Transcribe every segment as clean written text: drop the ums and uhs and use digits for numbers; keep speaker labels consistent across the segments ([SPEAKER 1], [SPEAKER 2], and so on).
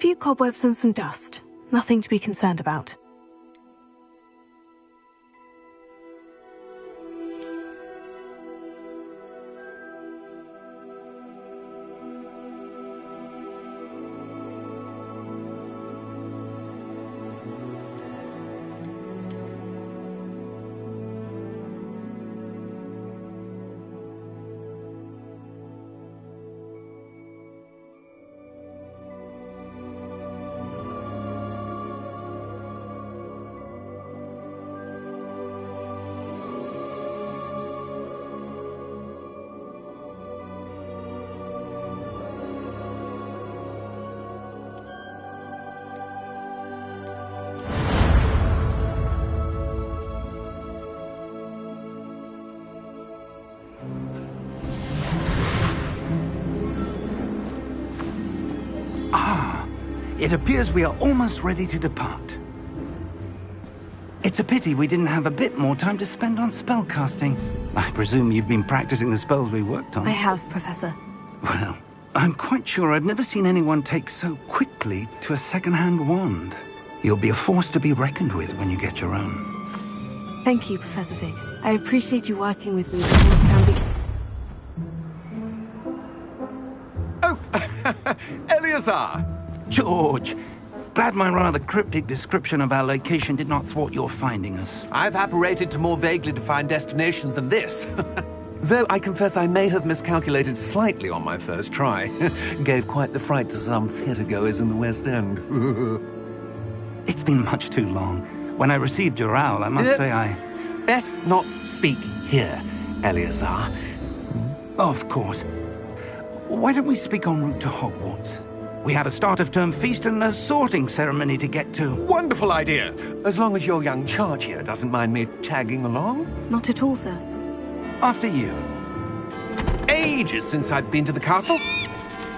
[SPEAKER 1] few cobwebs and some dust. Nothing to be concerned about.
[SPEAKER 2] It appears we are almost ready to depart. It's a pity we didn't have a bit more time to spend on spellcasting. I presume you've been practicing the spells we worked on.
[SPEAKER 1] I have, Professor.
[SPEAKER 2] Well, I'm quite sure I've never seen anyone take so quickly to a second-hand wand. You'll be a force to be reckoned with when you get your own.
[SPEAKER 1] Thank you, Professor Fig. I appreciate you working with me before the term begins.
[SPEAKER 3] Oh, Eleazar!
[SPEAKER 2] George, glad my rather cryptic description of our location did not thwart your finding us.
[SPEAKER 3] I've apparated to more vaguely defined destinations than this. Though I confess I may have miscalculated slightly on my first try. Gave quite the fright to some theatre-goers in the West End.
[SPEAKER 2] It's been much too long. When I received your owl, I must say I...
[SPEAKER 3] Best not speak here, Eleazar.
[SPEAKER 2] Of course. Why don't we speak en route to Hogwarts? We have a start-of-term feast and a sorting ceremony to get to.
[SPEAKER 3] Wonderful idea! As long as your young charge here doesn't mind me tagging along.
[SPEAKER 1] Not at all, sir.
[SPEAKER 2] After you.
[SPEAKER 3] Ages since I've been to the castle.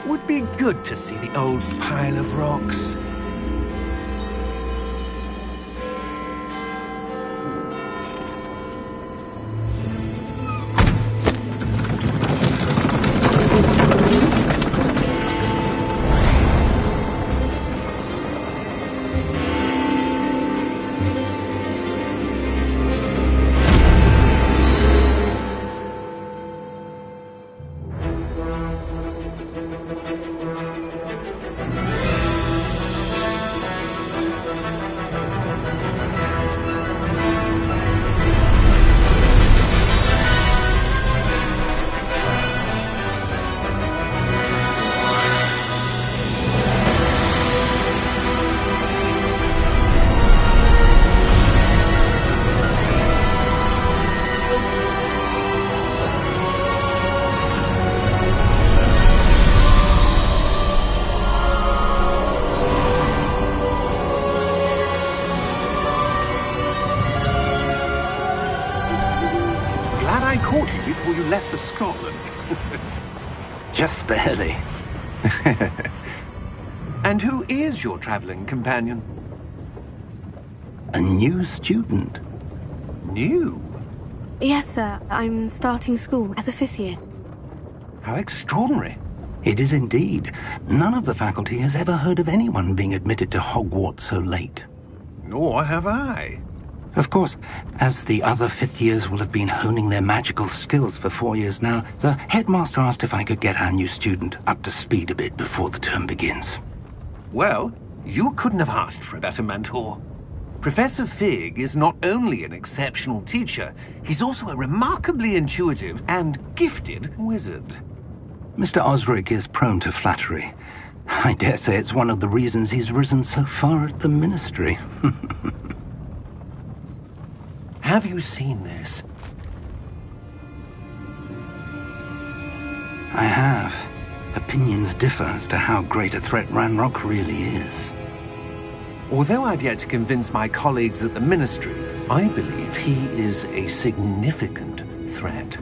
[SPEAKER 3] Would be good to see the old pile of rocks. I caught you before you left for Scotland.
[SPEAKER 2] Just barely.
[SPEAKER 3] And who is your traveling companion?
[SPEAKER 2] A new student.
[SPEAKER 3] New?
[SPEAKER 1] Yes, sir. I'm starting school as a 5th year.
[SPEAKER 3] How extraordinary.
[SPEAKER 2] It is indeed. None of the faculty has ever heard of anyone being admitted to Hogwarts so late.
[SPEAKER 3] Nor have I.
[SPEAKER 2] Of course, as the other 5th years will have been honing their magical skills for 4 years now, the headmaster asked if I could get our new student up to speed a bit before the term begins.
[SPEAKER 3] Well, you couldn't have asked for a better mentor. Professor Fig is not only an exceptional teacher, he's also a remarkably intuitive and gifted wizard.
[SPEAKER 2] Mr. Osric is prone to flattery. I dare say it's one of the reasons he's risen so far at the ministry.
[SPEAKER 3] Have you seen this?
[SPEAKER 2] I have. Opinions differ as to how great a threat Ranrock really is.
[SPEAKER 3] Although I've yet to convince my colleagues at the Ministry, I believe he is a significant threat.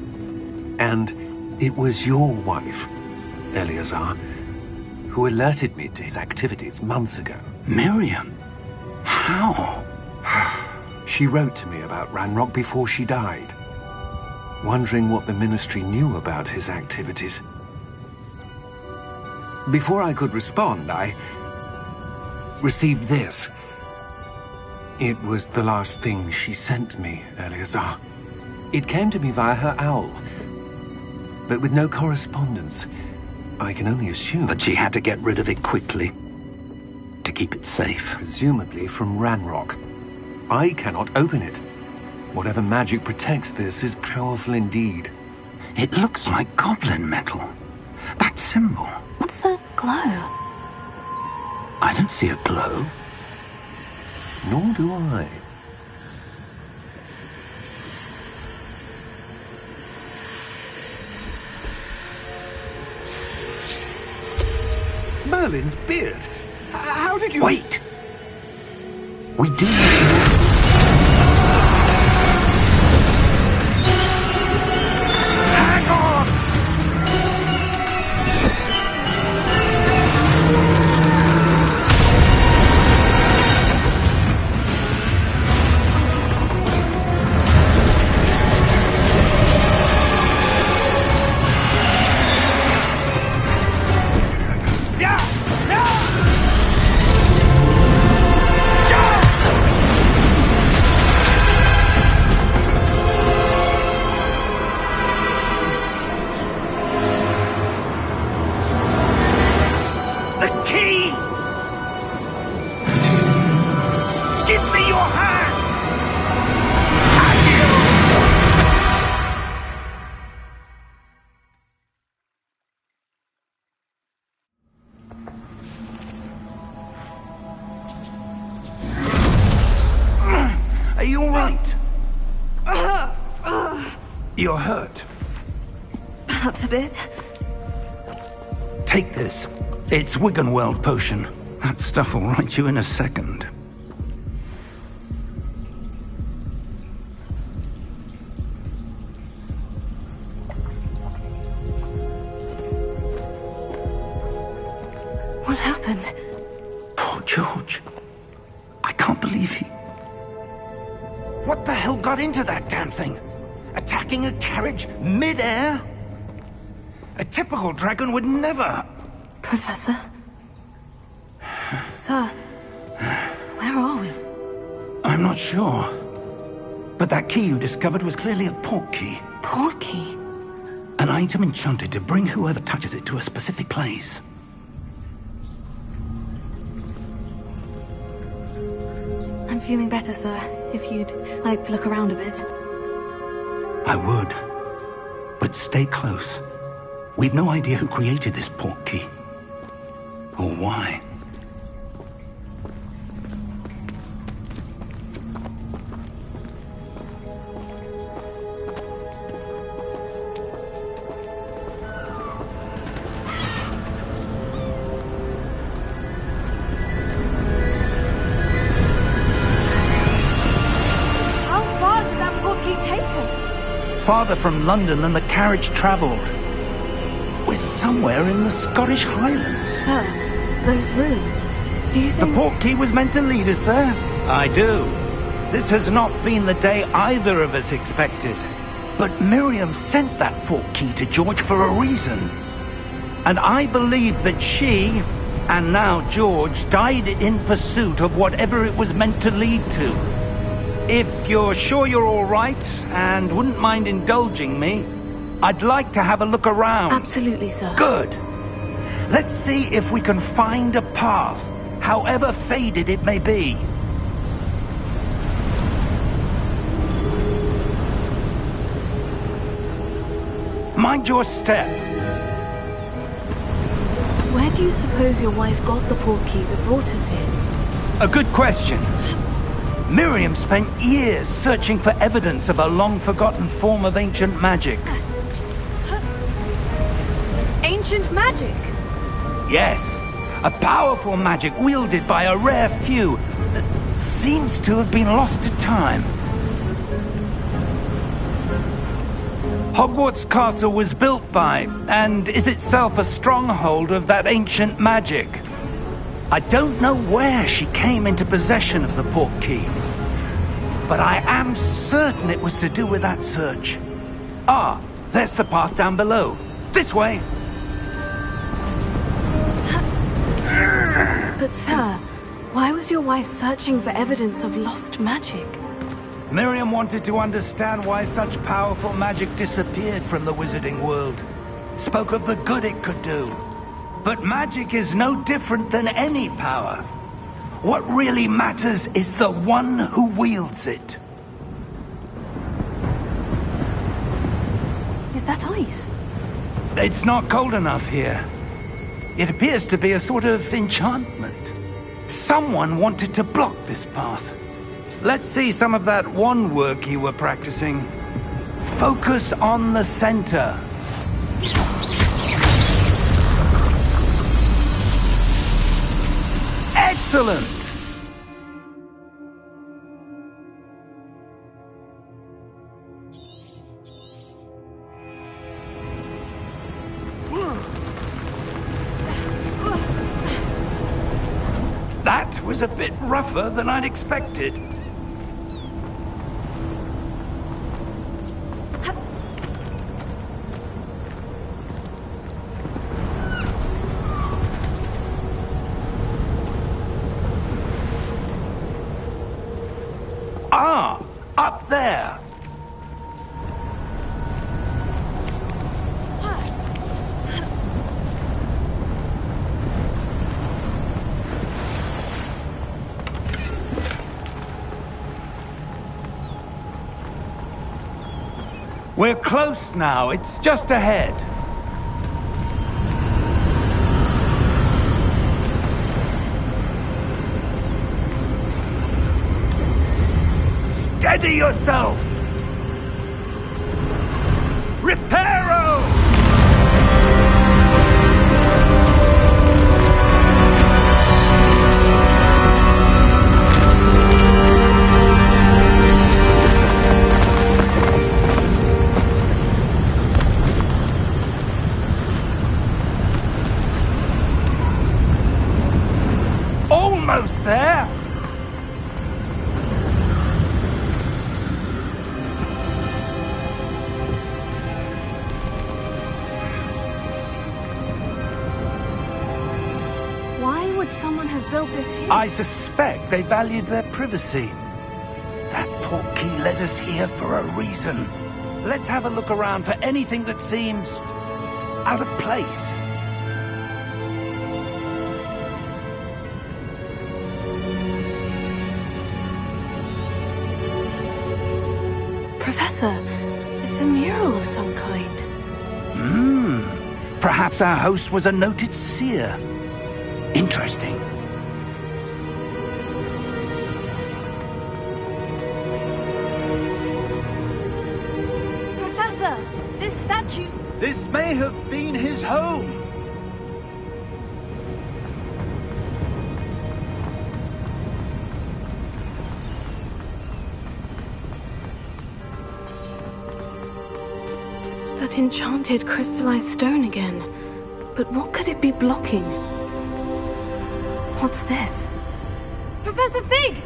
[SPEAKER 3] And it was your wife, Eleazar, who alerted me to his activities months ago.
[SPEAKER 2] Miriam? How?
[SPEAKER 3] She wrote to me about Ranrock before she died, wondering what the Ministry knew about his activities. Before I could respond, I received this. It was the last thing she sent me, Eleazar. It came to me via her owl, but with no correspondence. I can only assume
[SPEAKER 2] That she had to get rid of it quickly, to keep it safe.
[SPEAKER 3] presumably from Ranrock. I cannot open it. Whatever magic protects this is powerful indeed.
[SPEAKER 2] It looks like goblin metal. That symbol.
[SPEAKER 1] What's the glow?
[SPEAKER 2] I don't see a glow.
[SPEAKER 3] Nor do I. Merlin's beard. How did you...
[SPEAKER 2] Wait! We do need to... Hang on! Are you all right? You're hurt.
[SPEAKER 1] Perhaps a bit.
[SPEAKER 2] Take this. It's Wiggenweld potion. That stuff will right you in a second.
[SPEAKER 1] What happened?
[SPEAKER 2] Poor George. I can't believe he... What the hell got into that damn thing? Attacking a carriage mid-air? A typical dragon would never...
[SPEAKER 1] Professor? Sir, where are we?
[SPEAKER 2] I'm not sure. But that key you discovered was clearly a port key.
[SPEAKER 1] Port key?
[SPEAKER 2] An item enchanted to bring whoever touches it to a specific place.
[SPEAKER 1] I'm feeling better, sir. If you'd like to look around a bit.
[SPEAKER 2] I would. But stay close. We've no idea who created this port key. Or why.
[SPEAKER 1] How far did that port key take us?
[SPEAKER 2] Farther from London than the carriage travelled. We're somewhere in the Scottish Highlands.
[SPEAKER 1] Sir, those ruins. Do you
[SPEAKER 2] The
[SPEAKER 1] think...
[SPEAKER 2] port key was meant to lead us there? I do. This has not been the day either of us expected. But Miriam sent that port key to George for a reason. And I believe that she, and now George, died in pursuit of whatever it was meant to lead to. If you're sure you're all right, and wouldn't mind indulging me, I'd like to have a look around.
[SPEAKER 1] Absolutely, sir.
[SPEAKER 2] Good. Let's see if we can find a path, however faded it may be. Mind your step.
[SPEAKER 1] Where do you suppose your wife got the port key that brought us here?
[SPEAKER 2] A good question. Miriam spent years searching for evidence of a long-forgotten form of ancient magic.
[SPEAKER 1] Ancient magic?
[SPEAKER 2] Yes, a powerful magic wielded by a rare few that seems to have been lost to time. Hogwarts Castle was built by, and is itself a stronghold of that ancient magic. I don't know where she came into possession of the port key, but I am certain it was to do with that search. Ah, there's the path down below. This way!
[SPEAKER 1] But sir, Why was your wife searching for evidence of lost magic?
[SPEAKER 2] Miriam wanted to understand why such powerful magic disappeared from the wizarding world. Spoke of the good it could do. But magic is no different than any power. What really matters is the one who wields it.
[SPEAKER 1] Is that ice?
[SPEAKER 2] It's not cold enough here. It appears to be a sort of enchantment. Someone wanted to block this path. Let's see some of that wand work you were practicing. Focus on the center. Excellent! That was a bit rougher than I'd expected. Ah, up there. We're close now. It's just ahead. Steady yourself! Reparo! Almost there!
[SPEAKER 1] Why would someone have built this here?
[SPEAKER 2] I suspect they valued their privacy. That portkey led us here for a reason. Let's have a look around for anything that seems out of place.
[SPEAKER 1] Professor, it's a mural of some kind.
[SPEAKER 2] Perhaps our host was a noted seer. Interesting.
[SPEAKER 1] Professor, this statue...
[SPEAKER 2] This may have been his home.
[SPEAKER 1] That enchanted crystallized stone again. But what could it be blocking? What's this? Professor Fig!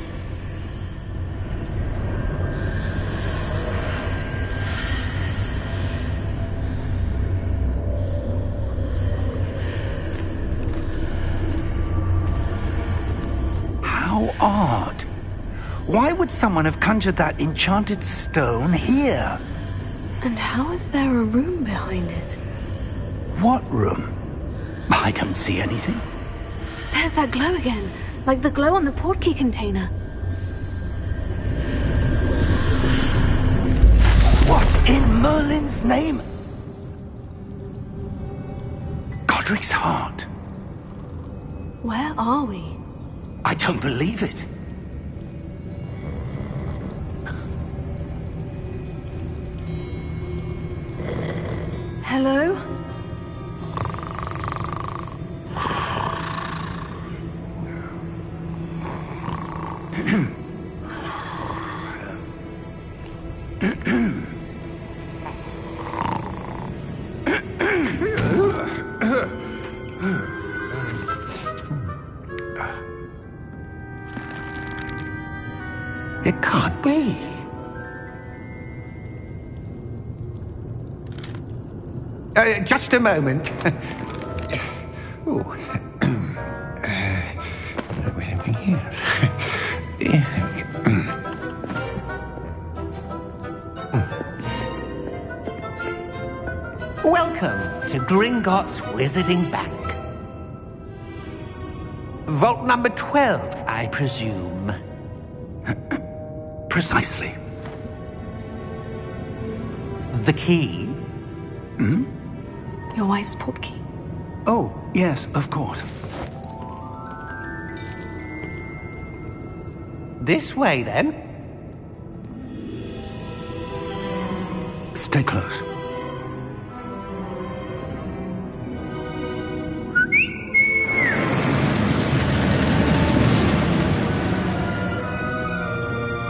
[SPEAKER 2] How odd. Why would someone have conjured that enchanted stone here?
[SPEAKER 1] And how is there a room behind it?
[SPEAKER 2] What room? I don't see anything.
[SPEAKER 1] There's that glow again, like the glow on the portkey container.
[SPEAKER 2] What in Merlin's name? Godric's heart.
[SPEAKER 1] Where are we?
[SPEAKER 2] I don't believe it.
[SPEAKER 1] Hello?
[SPEAKER 3] It can't be. Just a moment. Oh. Wait a minute here. Welcome to Gringotts Wizarding Bank. Vault number 12, I presume.
[SPEAKER 2] Precisely.
[SPEAKER 3] The key?
[SPEAKER 1] Your wife's portkey.
[SPEAKER 2] Oh, yes, of course.
[SPEAKER 3] This way, then.
[SPEAKER 2] Stay close.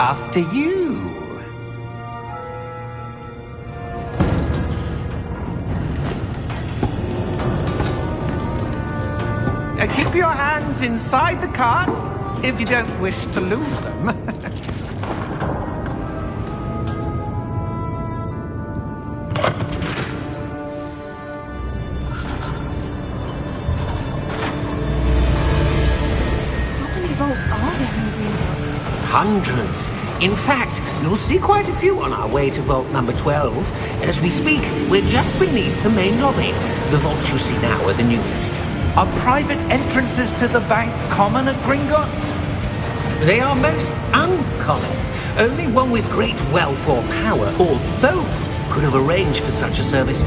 [SPEAKER 3] After you. Keep your hands inside the cart if you don't wish to lose them.
[SPEAKER 1] How many vaults are there in Gringotts?
[SPEAKER 3] Hundreds. In fact, you'll see quite a few on our way to vault number 12. As we speak, we're just beneath the main lobby. The vaults you see now are the newest.
[SPEAKER 2] Are private entrances to the bank common at Gringotts?
[SPEAKER 3] They are most uncommon. Only one with great wealth or power, or both, could have arranged for such a service.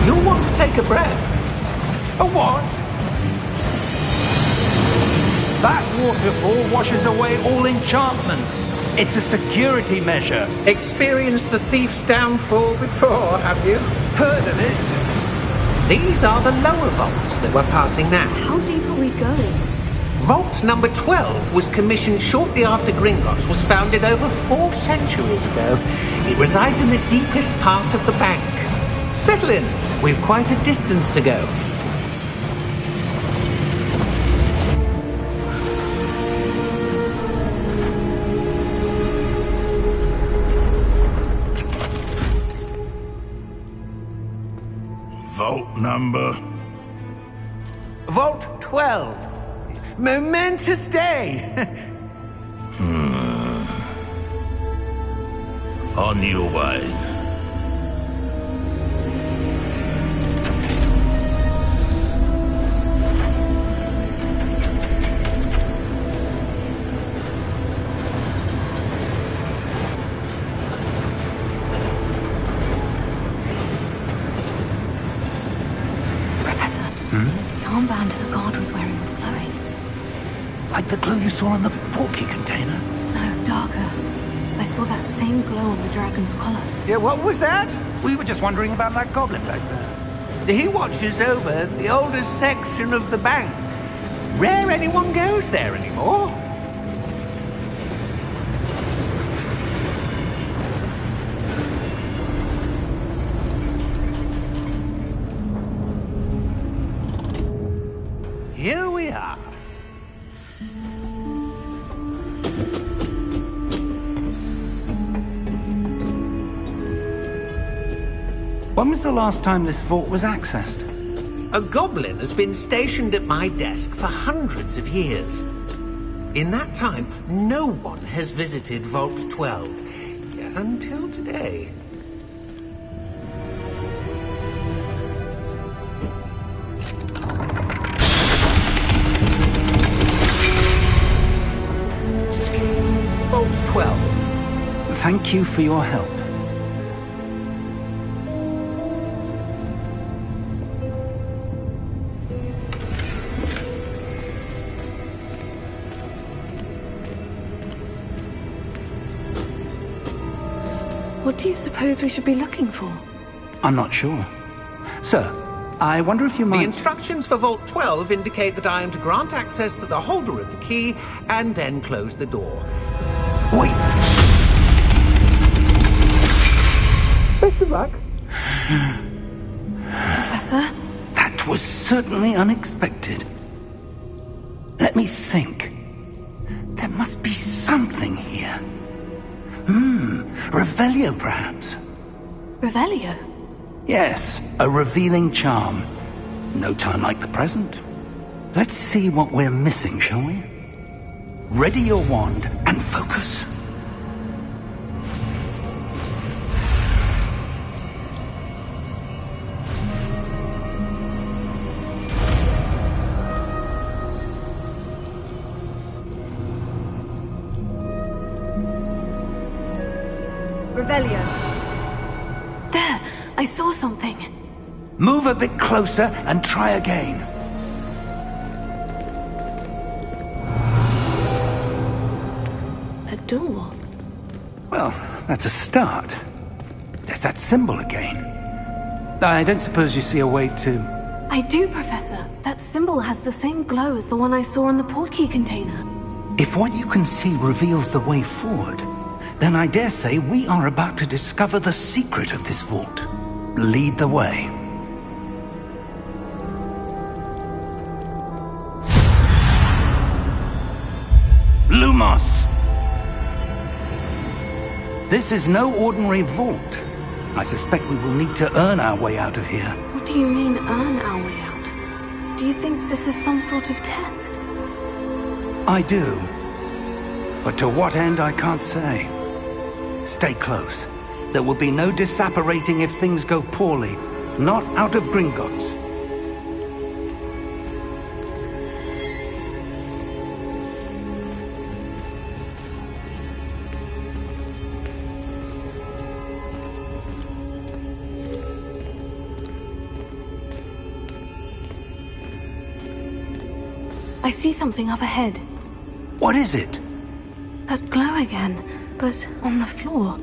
[SPEAKER 3] You'll want to take a breath.
[SPEAKER 2] A what? That waterfall washes away all enchantments. It's a security measure.
[SPEAKER 3] Experienced the thief's downfall before, have you?
[SPEAKER 2] Heard of it?
[SPEAKER 3] These are the lower vaults that we're passing now.
[SPEAKER 1] How deep are we going?
[SPEAKER 3] Vault number 12 was commissioned shortly after Gringotts was founded over 4 centuries ago. It resides in the deepest part of the bank. Settle in. We've quite a distance to go.
[SPEAKER 4] Vault number?
[SPEAKER 3] Vault 12. Momentous day.
[SPEAKER 4] On your way.
[SPEAKER 1] Professor, the armband the guard was wearing was glowing.
[SPEAKER 2] Like the glow you saw on the portkey container?
[SPEAKER 1] No, darker. I saw that same glow on the dragon's collar.
[SPEAKER 3] Yeah, what was that?
[SPEAKER 2] We were just wondering about that goblin back there.
[SPEAKER 3] He watches over the oldest section of the bank. Rare anyone goes there anymore. Here we are.
[SPEAKER 2] When was the last time this vault was accessed?
[SPEAKER 3] A goblin has been stationed at my desk for hundreds of years. In that time, no one has visited Vault 12. Until today. Vault 12.
[SPEAKER 2] Thank you for your help.
[SPEAKER 1] What do you suppose we should be looking for?
[SPEAKER 2] I'm not sure. Sir, I wonder if you might...
[SPEAKER 3] The instructions for Vault 12 indicate that I am to grant access to the holder of the key and then close the door.
[SPEAKER 2] Wait!
[SPEAKER 3] Best of luck.
[SPEAKER 1] Professor?
[SPEAKER 2] That was certainly unexpected. Let me think. There must be something here. Revelio, perhaps? Let's see what we're missing, shall we? Ready your wand and focus.
[SPEAKER 1] Revelio. There! I saw something.
[SPEAKER 2] Move a bit closer and try again.
[SPEAKER 1] A door.
[SPEAKER 2] Well, that's a start. There's that symbol again. I don't suppose you see a way to...
[SPEAKER 1] I do, Professor. That symbol has the same glow as the one I saw on the portkey container.
[SPEAKER 2] If what you can see reveals the way forward, then I dare say we are about to discover the secret of this vault. Lead the way. Lumos! This is no ordinary vault. I suspect we will need to earn our way out of here.
[SPEAKER 1] What do you mean, earn our way out? Do you think this is some sort of test?
[SPEAKER 2] I do. But to what end, I can't say. Stay close. There will be no disapparating if things go poorly. Not out of Gringotts.
[SPEAKER 1] I see something up ahead.
[SPEAKER 2] What is it?
[SPEAKER 1] That glow again, but on the floor.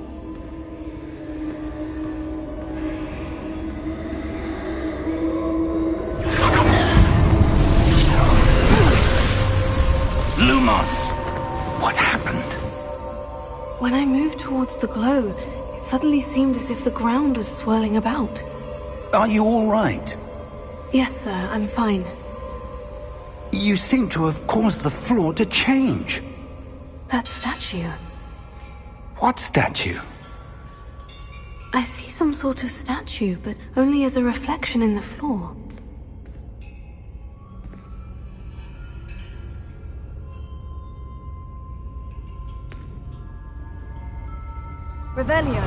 [SPEAKER 2] Lumos! What happened?
[SPEAKER 1] When I moved towards the glow, it suddenly seemed as if the ground was swirling about.
[SPEAKER 2] Are you all right?
[SPEAKER 1] Yes, sir, I'm fine.
[SPEAKER 2] You seem to have caused the floor to change.
[SPEAKER 1] That statue.
[SPEAKER 2] What statue?
[SPEAKER 1] I see some sort of statue, but only as a reflection in the floor. Revelio.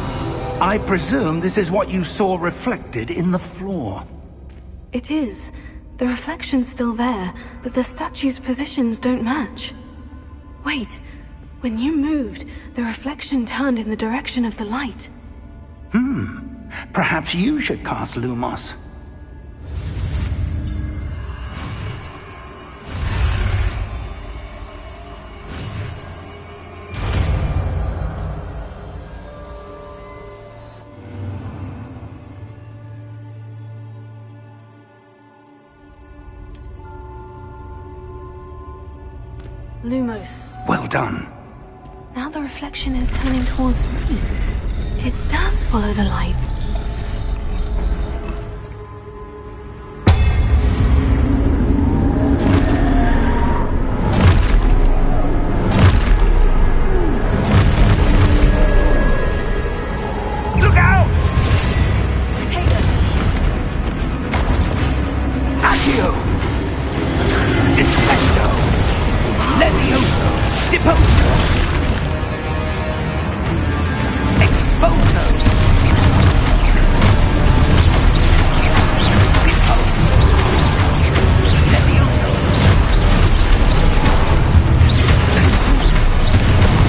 [SPEAKER 2] I presume this is what you saw reflected in the floor.
[SPEAKER 1] It is. The reflection's still there, but the statue's positions don't match. Wait. When you moved, the reflection turned in the direction of the light.
[SPEAKER 2] Perhaps you should cast Lumos.
[SPEAKER 1] Lumos.
[SPEAKER 2] Well done.
[SPEAKER 1] Now the reflection is turning towards me. It does follow the light.
[SPEAKER 2] Look out!
[SPEAKER 1] Potato!
[SPEAKER 2] Accio! Descendo! Levioso! Deposo! Exposo! Deposo! Levioso!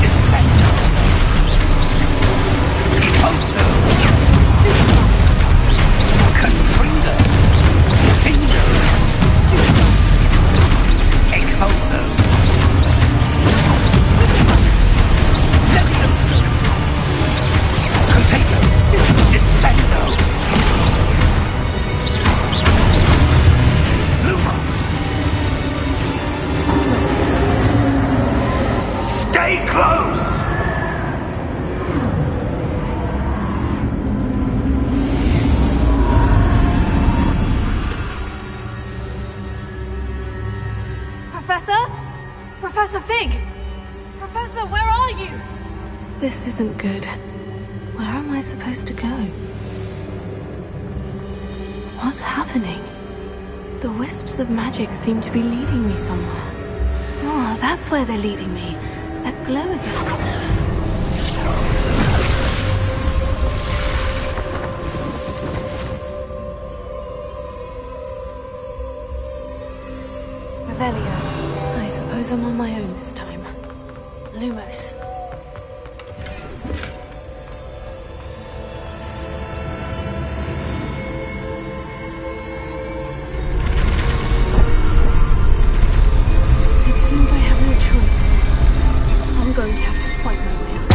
[SPEAKER 2] Descendo! Deposo! Confrido! Findo! Exposo! Levioso! Potato! Descendo! Lumos! Stay close!
[SPEAKER 1] Professor? Professor Fig! Professor, where are you? This isn't good. Where am I supposed to go? What's happening? The wisps of magic seem to be leading me somewhere. Oh, that's where they're leading me. That glow again. Revelio. I suppose I'm on my own this time. Lumos. It seems I have no choice. I'm going to have to fight my way out.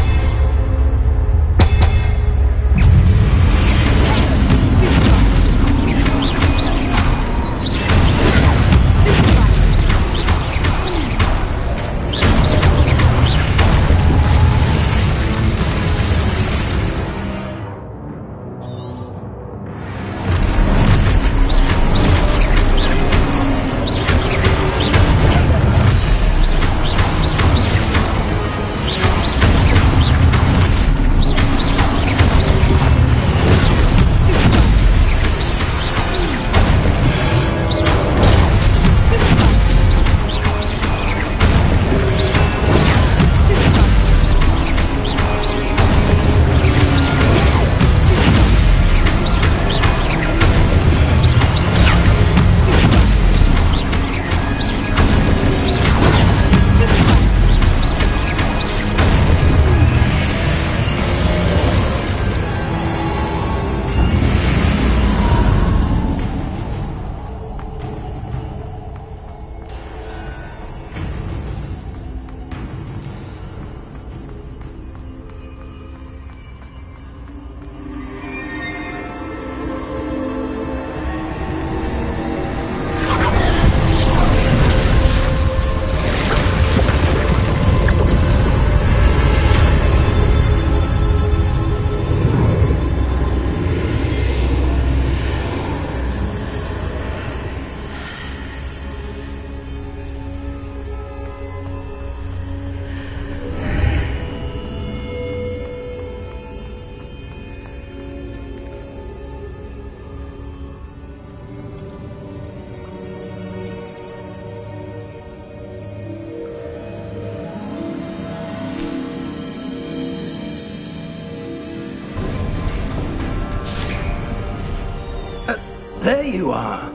[SPEAKER 2] There you are.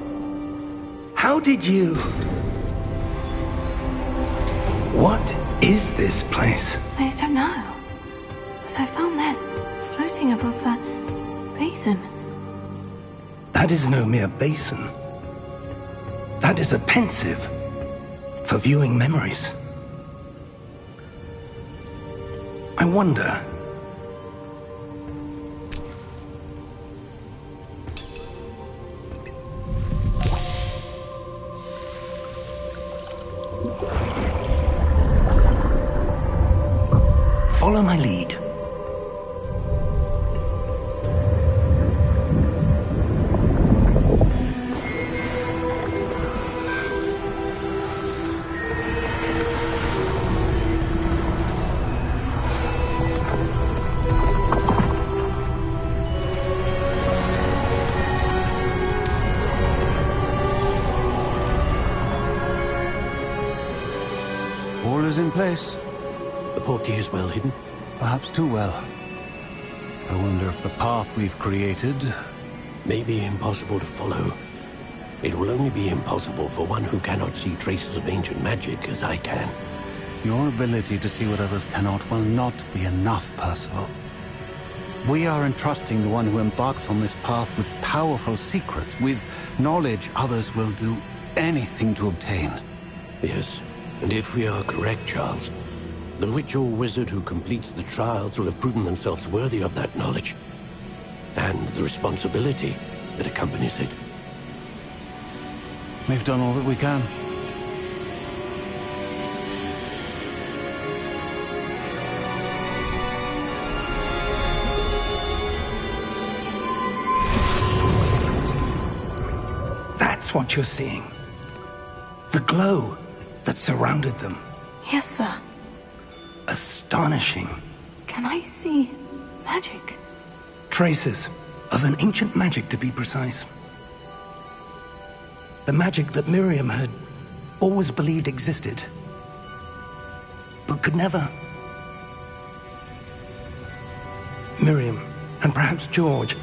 [SPEAKER 2] How did you... What is this place?
[SPEAKER 1] I don't know. But I found this floating above that basin.
[SPEAKER 2] That is no mere basin. That is a pensive for viewing memories. I wonder... Follow my lead.
[SPEAKER 5] All is in place.
[SPEAKER 3] The portkey is well hidden.
[SPEAKER 5] Perhaps too well. I wonder if the path we've created...
[SPEAKER 3] May be impossible to follow. It will only be impossible for one who cannot see traces of ancient magic as I can.
[SPEAKER 5] Your ability to see what others cannot will not be enough, Percival. We are entrusting the one who embarks on this path with powerful secrets, with knowledge others will do anything to obtain.
[SPEAKER 3] Yes, and if we are correct, Charles, the witch or wizard who completes the trials will have proven themselves worthy of that knowledge, and the responsibility that accompanies it.
[SPEAKER 5] We've done all that we can.
[SPEAKER 2] That's what you're seeing. The glow that surrounded them.
[SPEAKER 1] Yes, sir.
[SPEAKER 2] Astonishing.
[SPEAKER 1] Can I see magic?
[SPEAKER 2] Traces of an ancient magic, to be precise.
[SPEAKER 6] The magic that Miriam had always believed existed, but could never. Miriam, and perhaps George,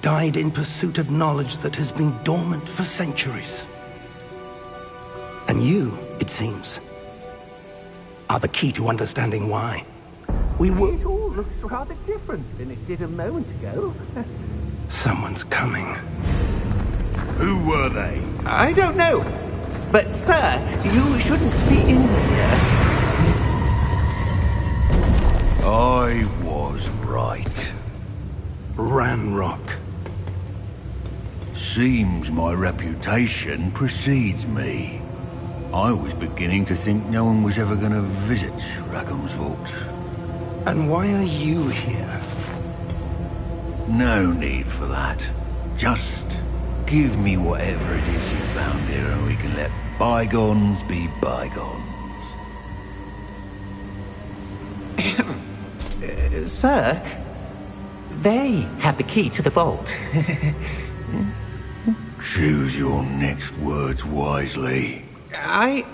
[SPEAKER 6] died in pursuit of knowledge that has been dormant for centuries. And you, it seems, are the key to understanding why.
[SPEAKER 3] It all looks rather different than it did a moment ago.
[SPEAKER 6] Someone's coming.
[SPEAKER 4] Who were they?
[SPEAKER 3] I don't know. But, sir, you shouldn't be in here.
[SPEAKER 4] I was right.
[SPEAKER 6] Ranrock.
[SPEAKER 4] Seems my reputation precedes me. I was beginning to think no one was ever going to visit Rackham's vault.
[SPEAKER 6] And why are you here?
[SPEAKER 4] No need for that. Just give me whatever it is you found here and we can let bygones be bygones.
[SPEAKER 3] Sir, they have the key to the vault.
[SPEAKER 4] Choose your next words wisely.
[SPEAKER 3] I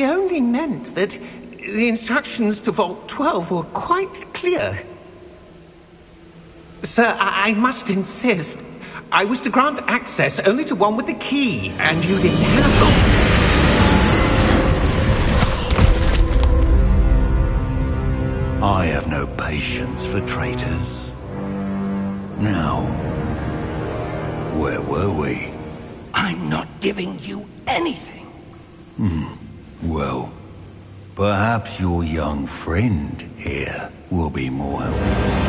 [SPEAKER 3] only meant that the instructions to Vault 12 were quite clear. Sir, I must insist. I was to grant access only to one with the key, and you didn't have one.
[SPEAKER 4] I have no patience for traitors. Now, where were we?
[SPEAKER 6] I'm not giving you anything.
[SPEAKER 4] Well, perhaps your young friend here will be more helpful.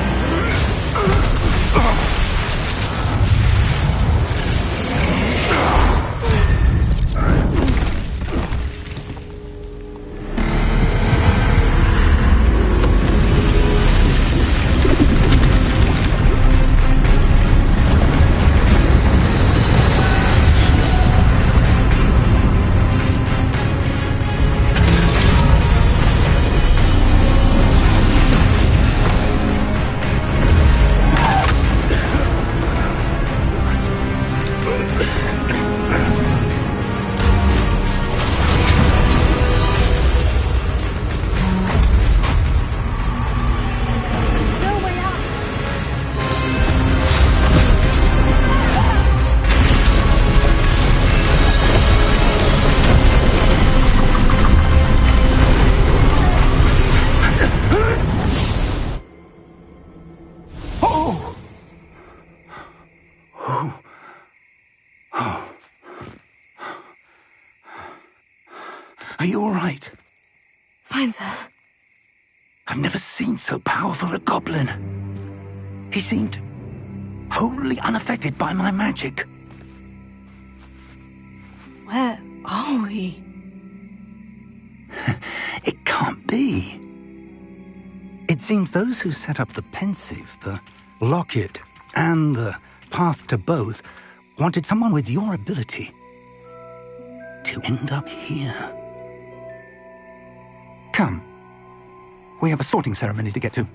[SPEAKER 6] Are you all right?
[SPEAKER 1] Fine, sir.
[SPEAKER 6] I've never seen so powerful a goblin. He seemed wholly unaffected by my magic.
[SPEAKER 1] Where are we?
[SPEAKER 6] It can't be. It seems those who set up the pensive, the locket, and the path to both wanted someone with your ability to end up here. Come. We have a sorting ceremony to get to.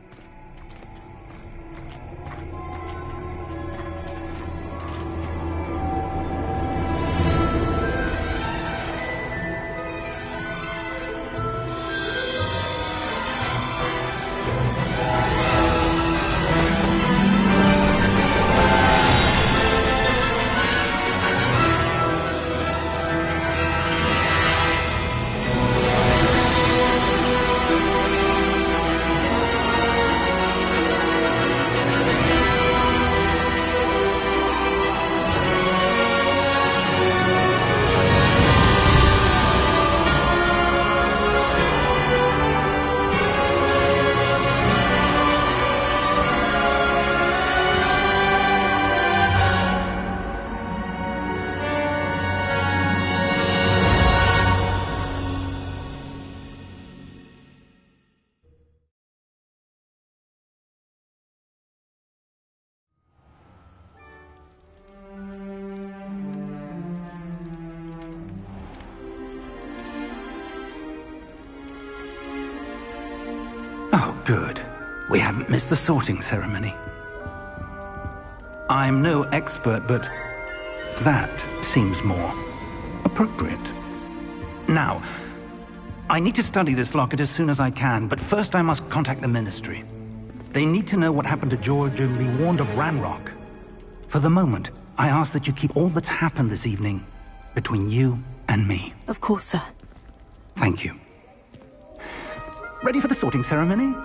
[SPEAKER 6] Oh, good. We haven't missed the sorting ceremony. I'm no expert, but that seems more
[SPEAKER 2] appropriate. Now, I need to study this locket as soon as I can, but first I must contact the Ministry. They need to know what happened to George and be warned of Ranrock. For the moment, I ask that you keep all that's happened this evening between you and me.
[SPEAKER 1] Of course, sir.
[SPEAKER 2] Thank you. Ready for the sorting ceremony?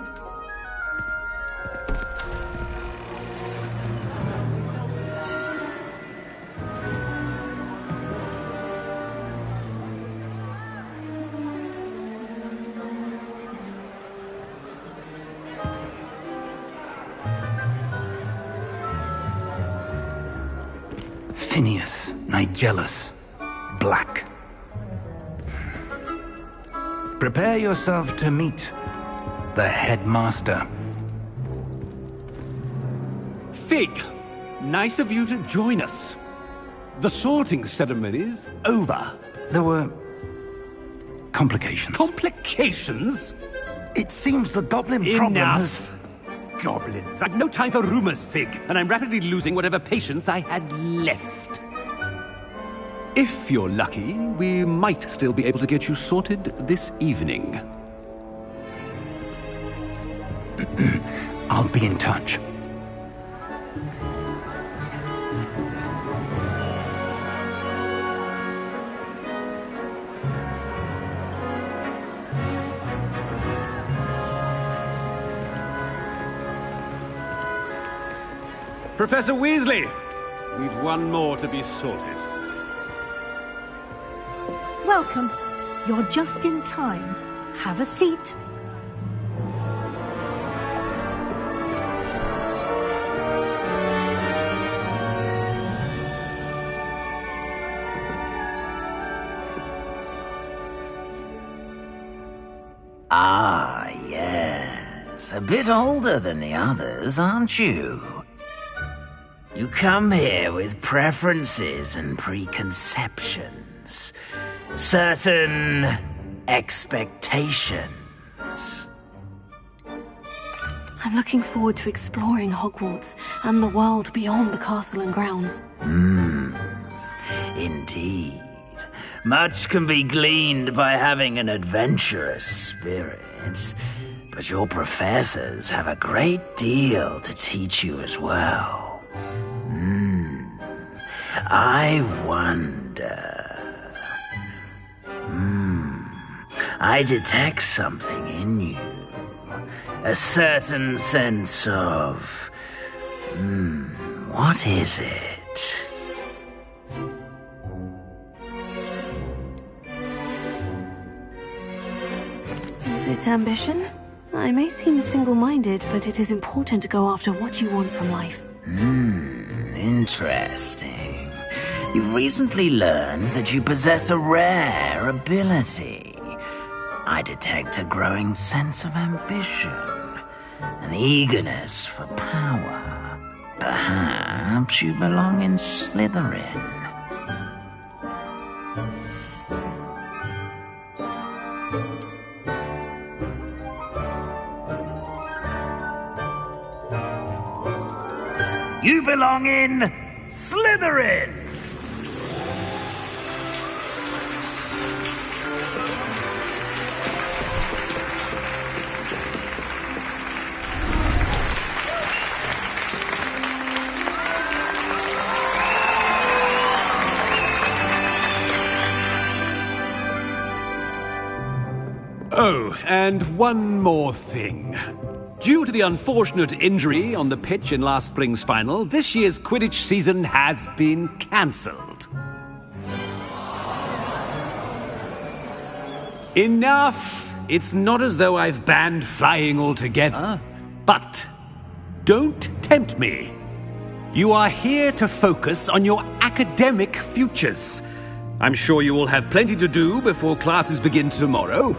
[SPEAKER 2] Phineas, Nigellus, Black. Prepare yourself to meet the headmaster.
[SPEAKER 7] Fig, nice of you to join us. The sorting ceremony's over.
[SPEAKER 2] There were complications.
[SPEAKER 7] Complications?
[SPEAKER 2] It seems the goblin problem has...
[SPEAKER 7] Enough! Goblins. I've no time for rumors, Fig, and I'm rapidly losing whatever patience I had left. If you're lucky, we might still be able to get you sorted this evening.
[SPEAKER 2] I'll be in touch.
[SPEAKER 7] Professor Weasley, we've one more to be sorted.
[SPEAKER 8] Welcome. You're just in time. Have a seat.
[SPEAKER 9] Ah, yes. A bit older than the others, aren't you? You come here with preferences and preconceptions. Certain expectations.
[SPEAKER 1] I'm looking forward to exploring Hogwarts and the world beyond the castle and grounds.
[SPEAKER 9] Indeed. Much can be gleaned by having an adventurous spirit, but your professors have a great deal to teach you as well. I wonder... I detect something in you. A certain sense of... what is it?
[SPEAKER 1] Is it ambition? I may seem single-minded, but it is important to go after what you want from life.
[SPEAKER 9] Interesting. You've recently learned that you possess a rare ability. I detect a growing sense of ambition, an eagerness for power. Perhaps you belong in Slytherin. You belong in Slytherin!
[SPEAKER 7] Oh, and one more thing. Due to the unfortunate injury on the pitch in last spring's final, this year's Quidditch season has been cancelled. Enough! It's not as though I've banned flying altogether, but don't tempt me. You are here to focus on your academic futures. I'm sure you will have plenty to do before classes begin tomorrow.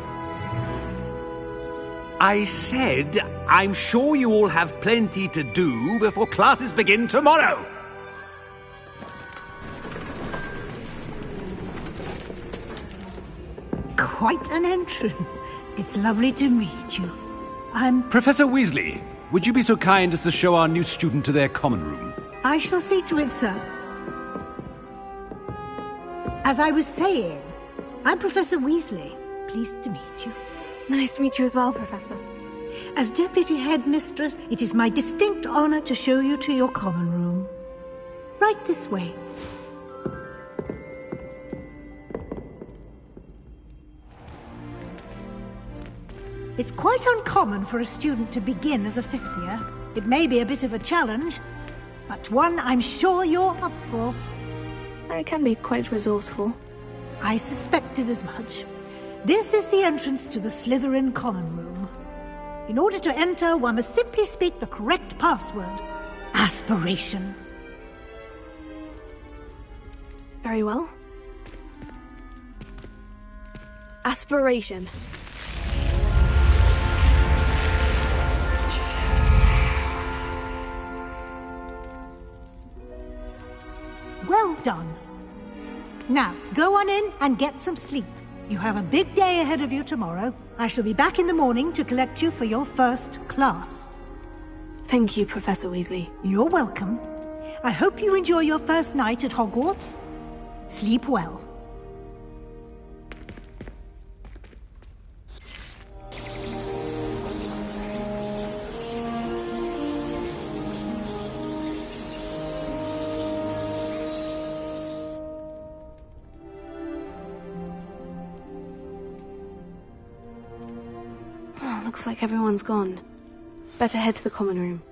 [SPEAKER 7] I said, I'm sure you all have plenty to do before classes begin tomorrow.
[SPEAKER 8] Quite an entrance. It's lovely to meet you. I'm...
[SPEAKER 7] Professor Weasley, would you be so kind as to show our new student to their common room?
[SPEAKER 8] I shall see to it, sir. As I was saying, I'm Professor Weasley. Pleased to meet you.
[SPEAKER 1] Nice to meet you as well, Professor.
[SPEAKER 8] As Deputy Headmistress, it is my distinct honor to show you to your common room. Right this way. It's quite uncommon for a student to begin as a fifth year. It may be a bit of a challenge, but one I'm sure you're up for.
[SPEAKER 1] I can be quite resourceful.
[SPEAKER 8] I suspected as much. This is the entrance to the Slytherin common room. In order to enter, one must simply speak the correct password. Aspiration.
[SPEAKER 1] Very well. Aspiration.
[SPEAKER 8] Well done. Now, go on in and get some sleep. You have a big day ahead of you tomorrow. I shall be back in the morning to collect you for your first class.
[SPEAKER 1] Thank you, Professor Weasley.
[SPEAKER 8] You're welcome. I hope you enjoy your first night at Hogwarts. Sleep well.
[SPEAKER 1] Looks like everyone's gone. Better head to the common room.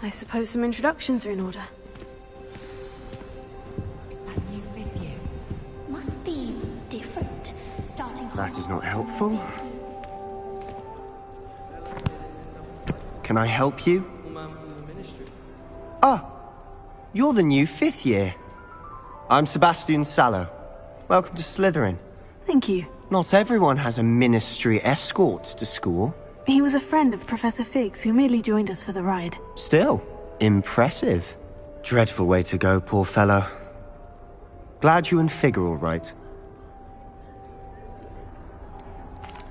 [SPEAKER 1] I suppose some introductions are in order.
[SPEAKER 10] That is not helpful. Can I help you? Ah, you're the new fifth year. I'm Sebastian Sallow. Welcome to Slytherin.
[SPEAKER 1] Thank you.
[SPEAKER 10] Not everyone has a ministry escort to school.
[SPEAKER 1] He was a friend of Professor Fig's who merely joined us for the ride.
[SPEAKER 10] Still, impressive. Dreadful way to go, poor fellow. Glad you and Fig are all right.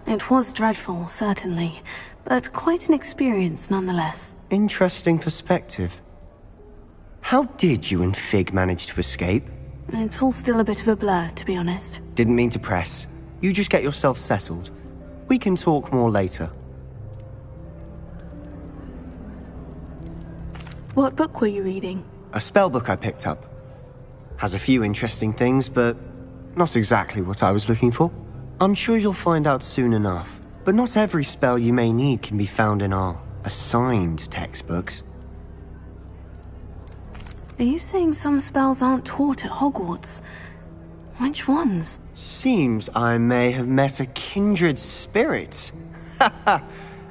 [SPEAKER 1] It was dreadful, certainly, but quite an experience nonetheless.
[SPEAKER 10] Interesting perspective. How did you and Fig manage to escape?
[SPEAKER 1] It's all still a bit of a blur, to be honest.
[SPEAKER 10] Didn't mean to press. You just get yourself settled. We can talk more later.
[SPEAKER 1] What book were you reading?
[SPEAKER 10] A spell book I picked up. Has a few interesting things, but not exactly what I was looking for. I'm sure you'll find out soon enough. But not every spell you may need can be found in our assigned textbooks.
[SPEAKER 1] Are you saying some spells aren't taught at Hogwarts? Which ones?
[SPEAKER 10] Seems I may have met a kindred spirit.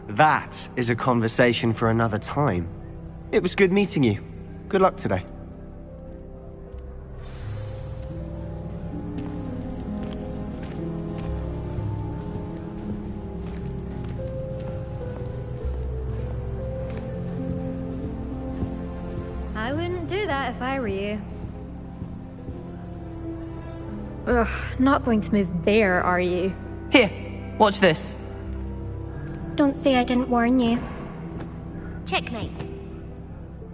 [SPEAKER 10] That is a conversation for another time. It was good meeting you. Good luck today.
[SPEAKER 11] I wouldn't do that if I were you. Ugh, not going to move there, are you?
[SPEAKER 12] Here, watch this.
[SPEAKER 11] Don't say I didn't warn you.
[SPEAKER 13] Checkmate.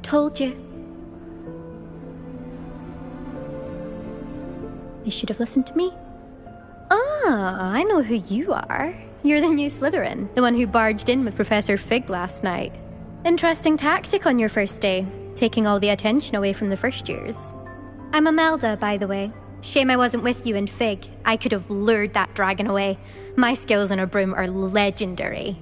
[SPEAKER 11] Told you. You should have listened to me. Ah, I know who you are. You're the new Slytherin, the one who barged in with Professor Fig last night. Interesting tactic on your first day, taking all the attention away from the first years. I'm Imelda, by the way. Shame I wasn't with you in Fig. I could have lured that dragon away. My skills on a broom are legendary.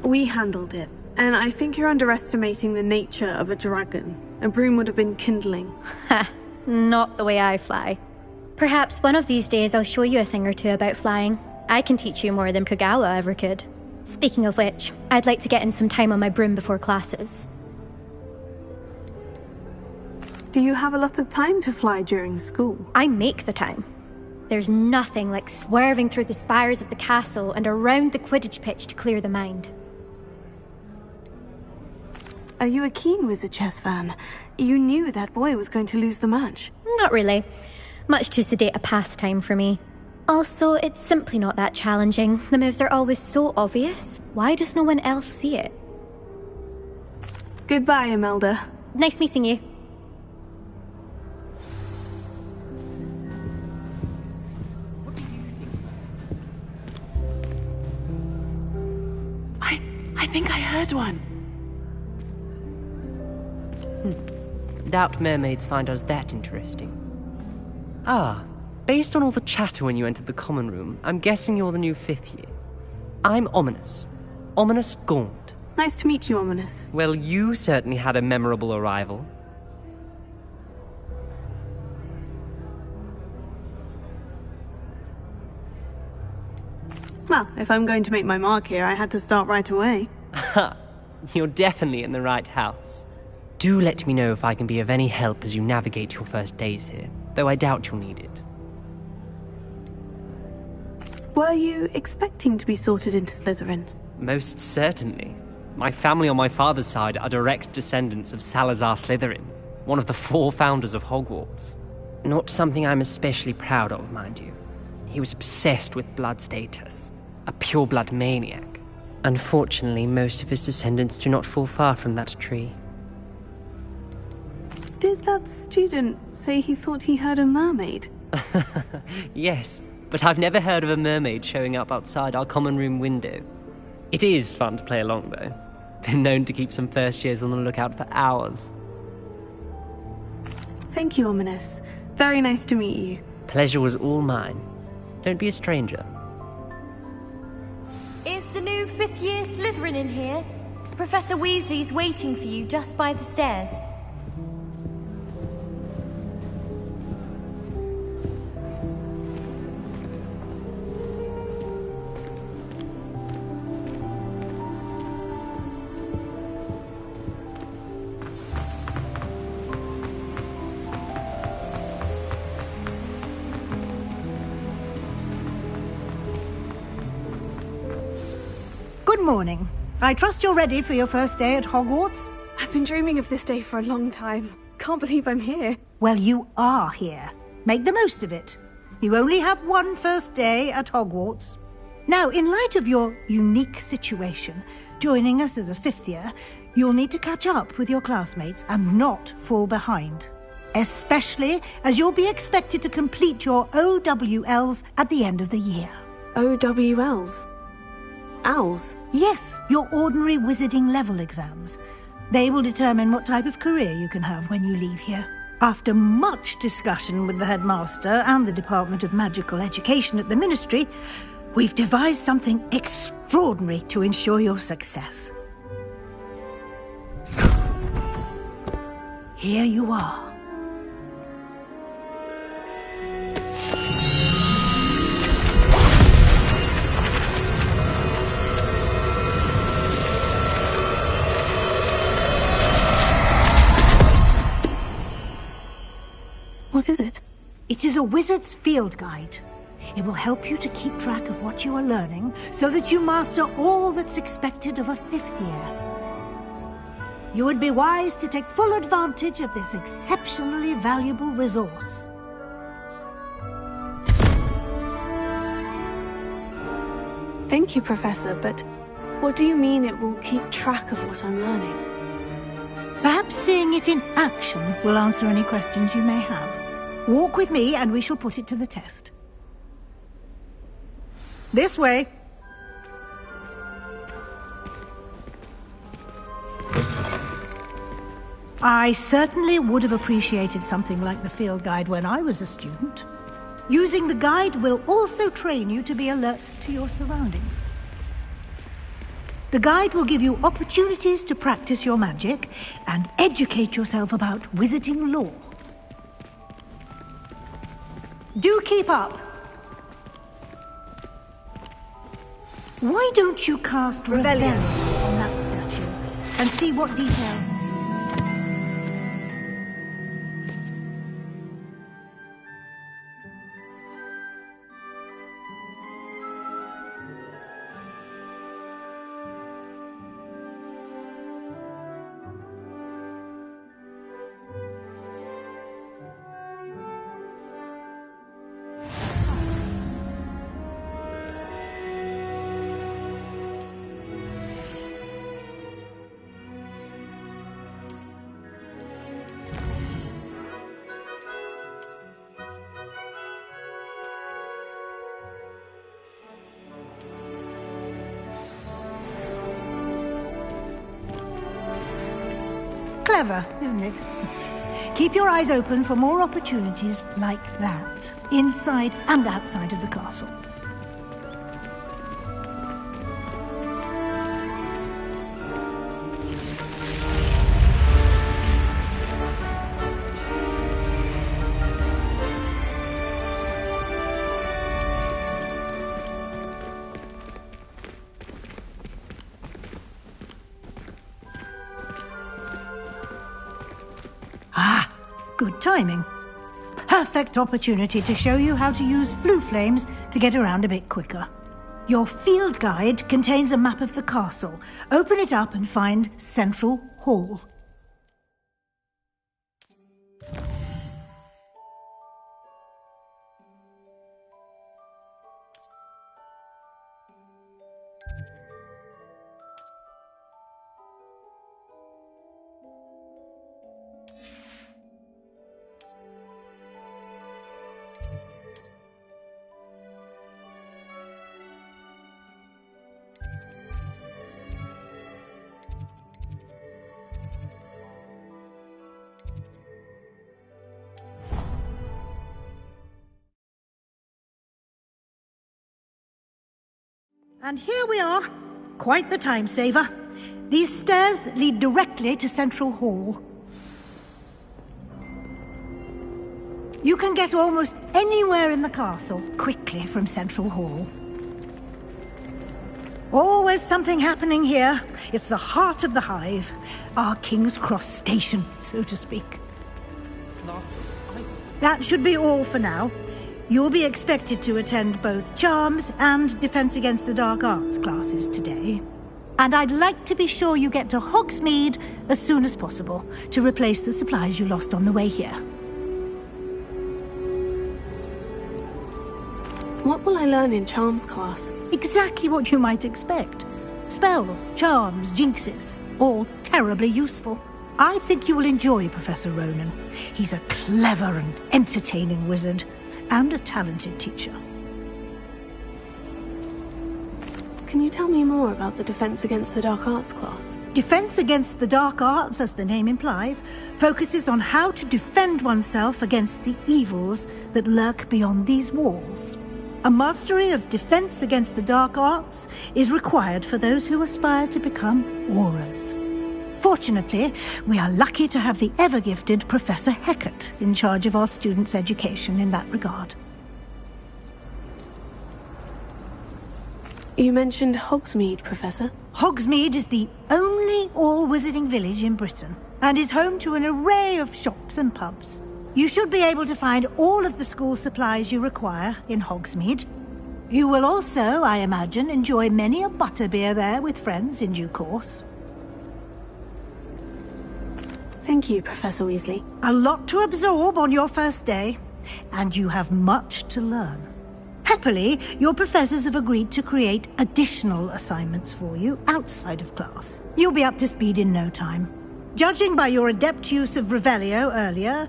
[SPEAKER 1] We handled it, and I think you're underestimating the nature of a dragon. A broom would have been kindling.
[SPEAKER 11] Ha, not the way I fly. Perhaps one of these days I'll show you a thing or two about flying. I can teach you more than Kogawa ever could. Speaking of which, I'd like to get in some time on my broom before classes.
[SPEAKER 1] Do you have a lot of time to fly during school?
[SPEAKER 11] I make the time. There's nothing like swerving through the spires of the castle and around the Quidditch pitch to clear the mind.
[SPEAKER 1] Are you a keen wizard chess fan? You knew that boy was going to lose the match.
[SPEAKER 11] Not really. Much too sedate a pastime for me. Also, it's simply not that challenging. The moves are always so obvious. Why does no one else see it?
[SPEAKER 1] Goodbye, Imelda.
[SPEAKER 11] Nice meeting you.
[SPEAKER 12] I think I heard one. Doubt mermaids find us that interesting. Ah, based on all the chatter when you entered the common room, I'm guessing you're the new 5th year. I'm Ominous. Ominous Gaunt.
[SPEAKER 1] Nice to meet you, Ominous.
[SPEAKER 12] Well, you certainly had a memorable arrival.
[SPEAKER 1] Well, if I'm going to make my mark here, I had to start right away.
[SPEAKER 12] Ha! You're definitely in the right house. Do let me know if I can be of any help as you navigate your first days here, though I doubt you'll need it.
[SPEAKER 1] Were you expecting to be sorted into Slytherin?
[SPEAKER 12] Most certainly. My family on my father's side are direct descendants of Salazar Slytherin, one of the 4 founders of Hogwarts. Not something I'm especially proud of, mind you. He was obsessed with blood status, a pure-blood maniac. Unfortunately, most of his descendants do not fall far from that tree.
[SPEAKER 1] Did that student say he thought he heard a mermaid?
[SPEAKER 12] Yes, but I've never heard of a mermaid showing up outside our common room window. It is fun to play along, though. Been known to keep some first years on the lookout for hours.
[SPEAKER 1] Thank you, Ominous. Very nice to meet you.
[SPEAKER 12] Pleasure was all mine. Don't be a stranger.
[SPEAKER 13] Is the new 5th year Slytherin in here? Professor Weasley's waiting for you just by the stairs.
[SPEAKER 8] Good morning. I trust you're ready for your first day at Hogwarts?
[SPEAKER 1] I've been dreaming of this day for a long time. Can't believe I'm here.
[SPEAKER 8] Well, you are here. Make the most of it. You only have one first day at Hogwarts. Now, in light of your unique situation, joining us as a 5th year, you'll need to catch up with your classmates and not fall behind. Especially as you'll be expected to complete your OWLs at the end of the year.
[SPEAKER 1] OWLs? Owls?
[SPEAKER 8] Yes, your ordinary wizarding level exams. They will determine what type of career you can have when you leave here. After much discussion with the headmaster and the Department of Magical Education at the Ministry, we've devised something extraordinary to ensure your success. Here you are.
[SPEAKER 1] What is it?
[SPEAKER 8] It is a wizard's field guide. It will help you to keep track of what you are learning so that you master all that's expected of a 5th year. You would be wise to take full advantage of this exceptionally valuable resource.
[SPEAKER 1] Thank you, Professor, but what do you mean it will keep track of what I'm learning?
[SPEAKER 8] Perhaps seeing it in action will answer any questions you may have. Walk with me and we shall put it to the test. This way. I certainly would have appreciated something like the field guide when I was a student. Using the guide will also train you to be alert to your surroundings. The guide will give you opportunities to practice your magic and educate yourself about wizarding lore. Do keep up. Why don't you cast Rebellion on that statue and see what details... clever, isn't it? Keep your eyes open for more opportunities like that, inside and outside of the castle. Good timing. Perfect opportunity to show you how to use flue flames to get around a bit quicker. Your field guide contains a map of the castle. Open it up and find Central Hall. And here we are. Quite the time saver. These stairs lead directly to Central Hall. You can get almost anywhere in the castle quickly from Central Hall. Always something happening here. It's the heart of the hive. Our King's Cross station, so to speak. That should be all for now. You'll be expected to attend both Charms and Defense Against the Dark Arts classes today. And I'd like to be sure you get to Hogsmeade as soon as possible to replace the supplies you lost on the way here.
[SPEAKER 1] What will I learn in Charms class?
[SPEAKER 8] Exactly what you might expect. Spells, charms, jinxes, all terribly useful. I think you will enjoy Professor Ronan. He's a clever and entertaining wizard, and a talented teacher.
[SPEAKER 1] Can you tell me more about the Defense Against the Dark Arts class?
[SPEAKER 8] Defense Against the Dark Arts, as the name implies, focuses on how to defend oneself against the evils that lurk beyond these walls. A mastery of Defense Against the Dark Arts is required for those who aspire to become Aurors. Fortunately, we are lucky to have the ever-gifted Professor Hecat in charge of our students' education in that regard.
[SPEAKER 1] You mentioned Hogsmeade, Professor.
[SPEAKER 8] Hogsmeade is the only all-wizarding village in Britain, and is home to an array of shops and pubs. You should be able to find all of the school supplies you require in Hogsmeade. You will also, I imagine, enjoy many a butterbeer there with friends in due course.
[SPEAKER 1] Thank you, Professor Weasley.
[SPEAKER 8] A lot to absorb on your first day, and you have much to learn. Happily, your professors have agreed to create additional assignments for you outside of class. You'll be up to speed in no time. Judging by your adept use of Revelio earlier,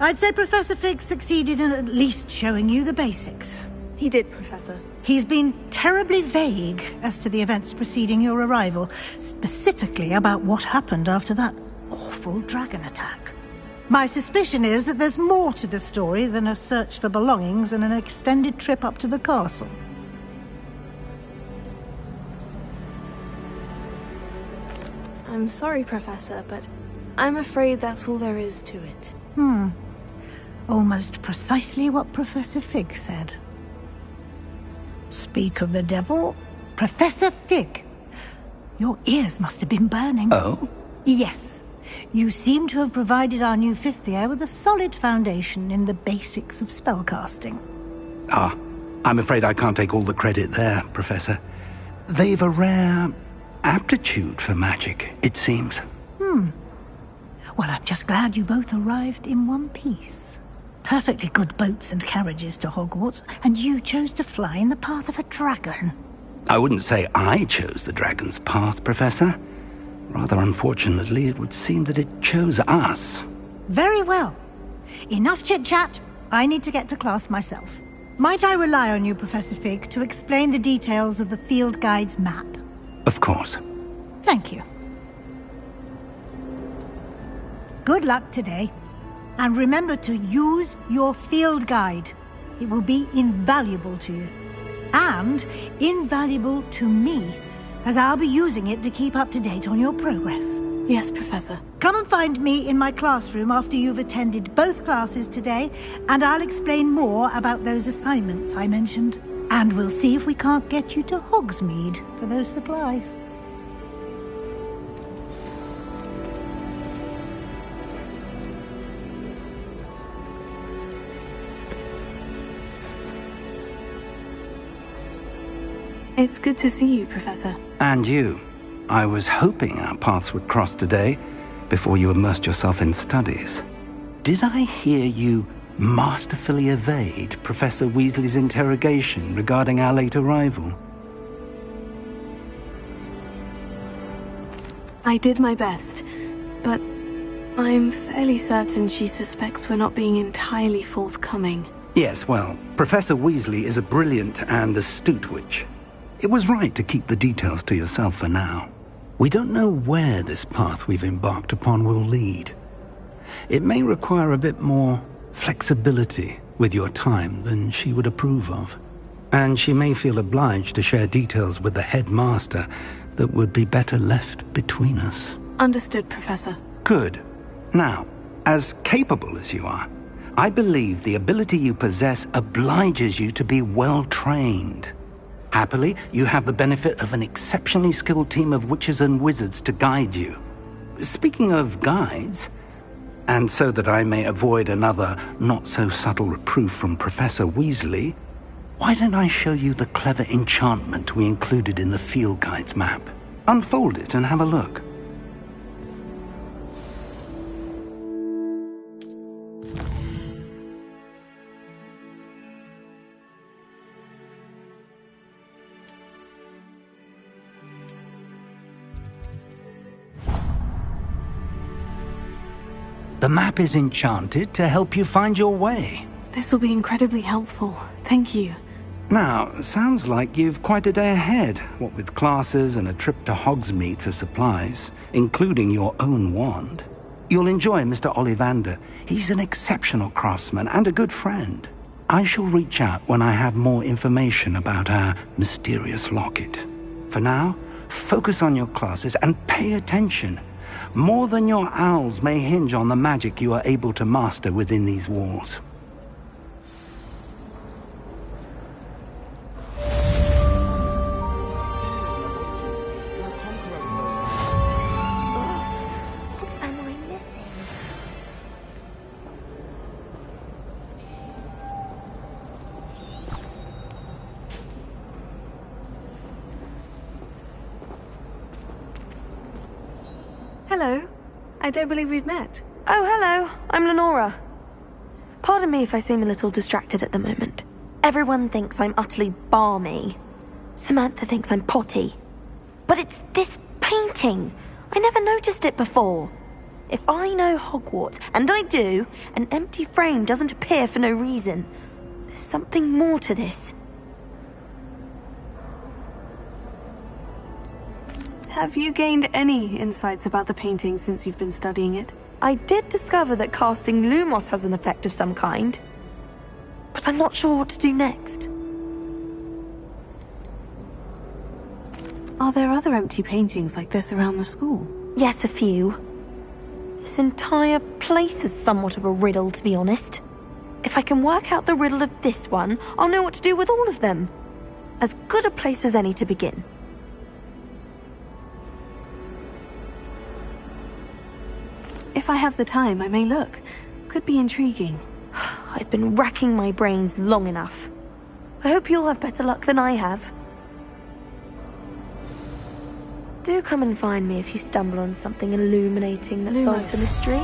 [SPEAKER 8] I'd say Professor Fig succeeded in at least showing you the basics.
[SPEAKER 1] He did, Professor.
[SPEAKER 8] He's been terribly vague as to the events preceding your arrival, specifically about what happened after that awful dragon attack. My suspicion is that there's more to the story than a search for belongings and an extended trip up to the castle.
[SPEAKER 1] I'm sorry, Professor, but I'm afraid that's all there is to it.
[SPEAKER 8] Almost precisely what Professor Fig said. Speak of the devil, Professor Fig. Your ears must have been burning.
[SPEAKER 2] Oh?
[SPEAKER 8] Yes. You seem to have provided our new fifth year with a solid foundation in the basics of spellcasting.
[SPEAKER 2] Ah, I'm afraid I can't take all the credit there, Professor. They've a rare aptitude for magic, it seems.
[SPEAKER 8] Well, I'm just glad you both arrived in one piece. Perfectly good boats and carriages to Hogwarts, and you chose to fly in the path of a dragon.
[SPEAKER 2] I wouldn't say I chose the dragon's path, Professor. Rather unfortunately, it would seem that it chose us.
[SPEAKER 8] Very well. Enough chit-chat. I need to get to class myself. Might I rely on you, Professor Fig, to explain the details of the field guide's map?
[SPEAKER 2] Of course.
[SPEAKER 8] Thank you. good luck today. And remember to use your field guide. It will be invaluable to you. And invaluable to me, as I'll be using it to keep up to date on your progress.
[SPEAKER 1] Yes, Professor.
[SPEAKER 8] Come and find me in my classroom after you've attended both classes today, and I'll explain more about those assignments I mentioned. And we'll see if we can't get you to Hogsmeade for those supplies.
[SPEAKER 1] It's good to see you, Professor.
[SPEAKER 2] And you. I was hoping our paths would cross today, before you immersed yourself in studies. Did I hear you masterfully evade Professor Weasley's interrogation regarding our late arrival?
[SPEAKER 1] I did my best, but I'm fairly certain she suspects we're not being entirely forthcoming.
[SPEAKER 2] Yes, well, Professor Weasley is a brilliant and astute witch. It was right to keep the details to yourself for now. We don't know where this path we've embarked upon will lead. It may require a bit more flexibility with your time than she would approve of. And she may feel obliged to share details with the headmaster that would be better left between us.
[SPEAKER 1] Understood, Professor.
[SPEAKER 2] Good. Now, as capable as you are, I believe the ability you possess obliges you to be well trained. Happily, you have the benefit of an exceptionally skilled team of witches and wizards to guide you. Speaking of guides, and so that I may avoid another not-so-subtle reproof from Professor Weasley, why don't I show you the clever enchantment we included in the field guide's map? Unfold it and have a look. The map is enchanted to help you find your way.
[SPEAKER 1] This will be incredibly helpful. Thank you.
[SPEAKER 2] Now, sounds like you've quite a day ahead, what with classes and a trip to Hogsmeade for supplies, including your own wand. You'll enjoy Mr. Ollivander. He's an exceptional craftsman and a good friend. I shall reach out when I have more information about our mysterious locket. For now, focus on your classes and pay attention. More than your owls may hinge on the magic you are able to master within these walls.
[SPEAKER 13] What am I missing?
[SPEAKER 1] Hello. I don't believe we've met.
[SPEAKER 14] Oh, hello. I'm Lenora. Pardon me if I seem a little distracted at the moment. Everyone thinks I'm utterly balmy. Samantha thinks I'm potty. But it's this painting. I never noticed it before. If I know Hogwarts, and I do, an empty frame doesn't appear for no reason. There's something more to this.
[SPEAKER 1] Have you gained any insights about the painting since you've been studying it?
[SPEAKER 14] I did discover that casting Lumos has an effect of some kind. But I'm not sure what to do next.
[SPEAKER 1] Are there other empty paintings like this around the school?
[SPEAKER 14] Yes, a few. This entire place is somewhat of a riddle, to be honest. If I can work out the riddle of this one, I'll know what to do with all of them. As good a place as any to begin.
[SPEAKER 1] If I have the time, I may look. Could be intriguing.
[SPEAKER 14] I've been racking my brains long enough. I hope you'll have better luck than I have. Do come and find me if you stumble on something illuminating that solves the mystery.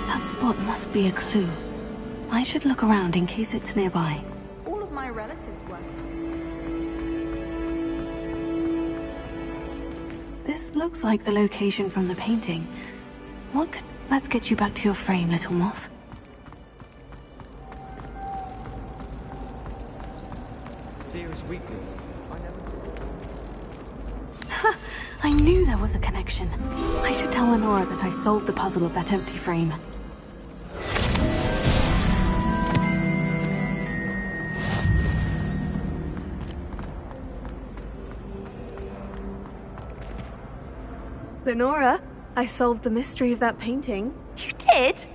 [SPEAKER 1] That spot must be a clue. I should look around in case it's nearby.
[SPEAKER 14] All of my relatives work.
[SPEAKER 1] This looks like the location from the painting. Let's get you back to your frame, little moth.
[SPEAKER 12] Fear is weakness.
[SPEAKER 1] I knew there was a connection. I should tell Lenora that I solved the puzzle of that empty frame. Lenora, I solved the mystery of that painting.
[SPEAKER 14] You did?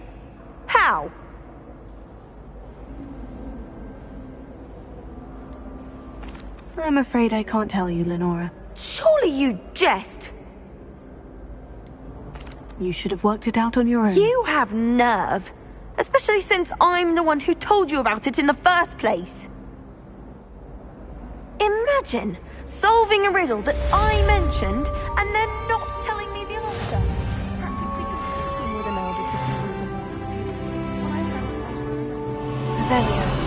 [SPEAKER 14] How?
[SPEAKER 1] I'm afraid I can't tell you, Lenora.
[SPEAKER 14] Surely you jest.
[SPEAKER 1] You should have worked it out on your own.
[SPEAKER 14] You have nerve. Especially since I'm the one who told you about it in the first place. Imagine solving a riddle that I mentioned and then not telling me the answer. Practically competing with Imelda to see who's alive.
[SPEAKER 1] Revelio.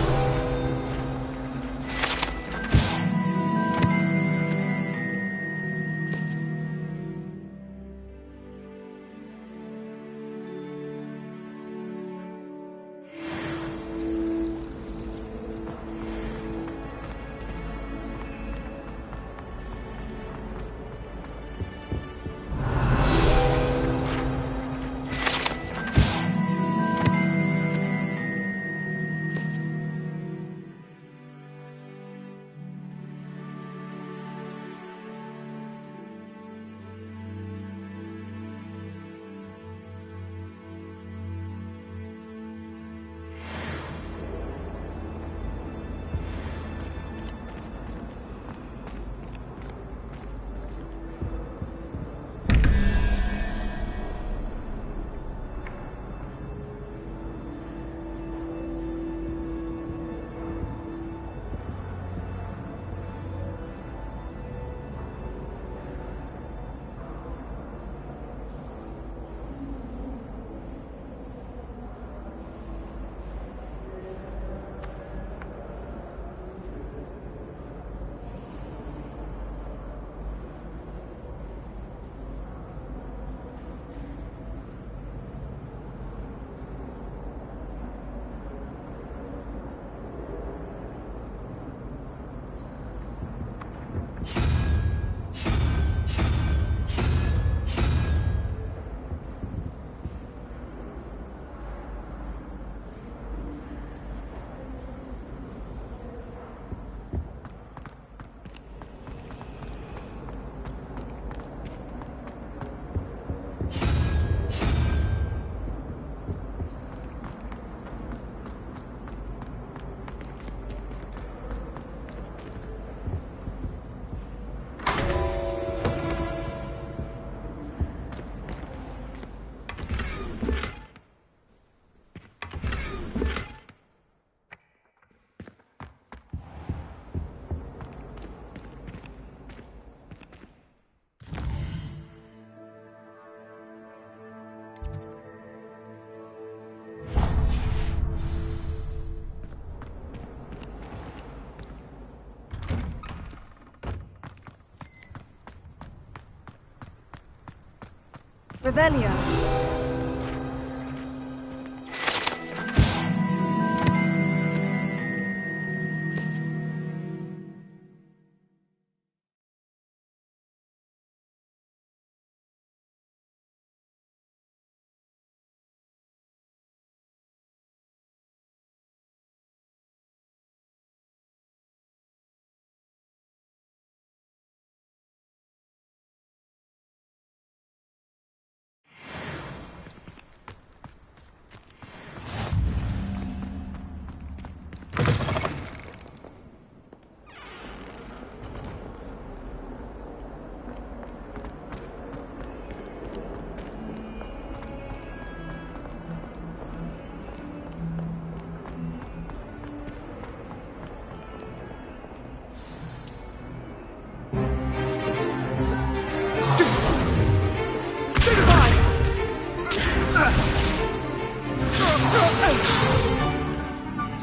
[SPEAKER 1] Revelio.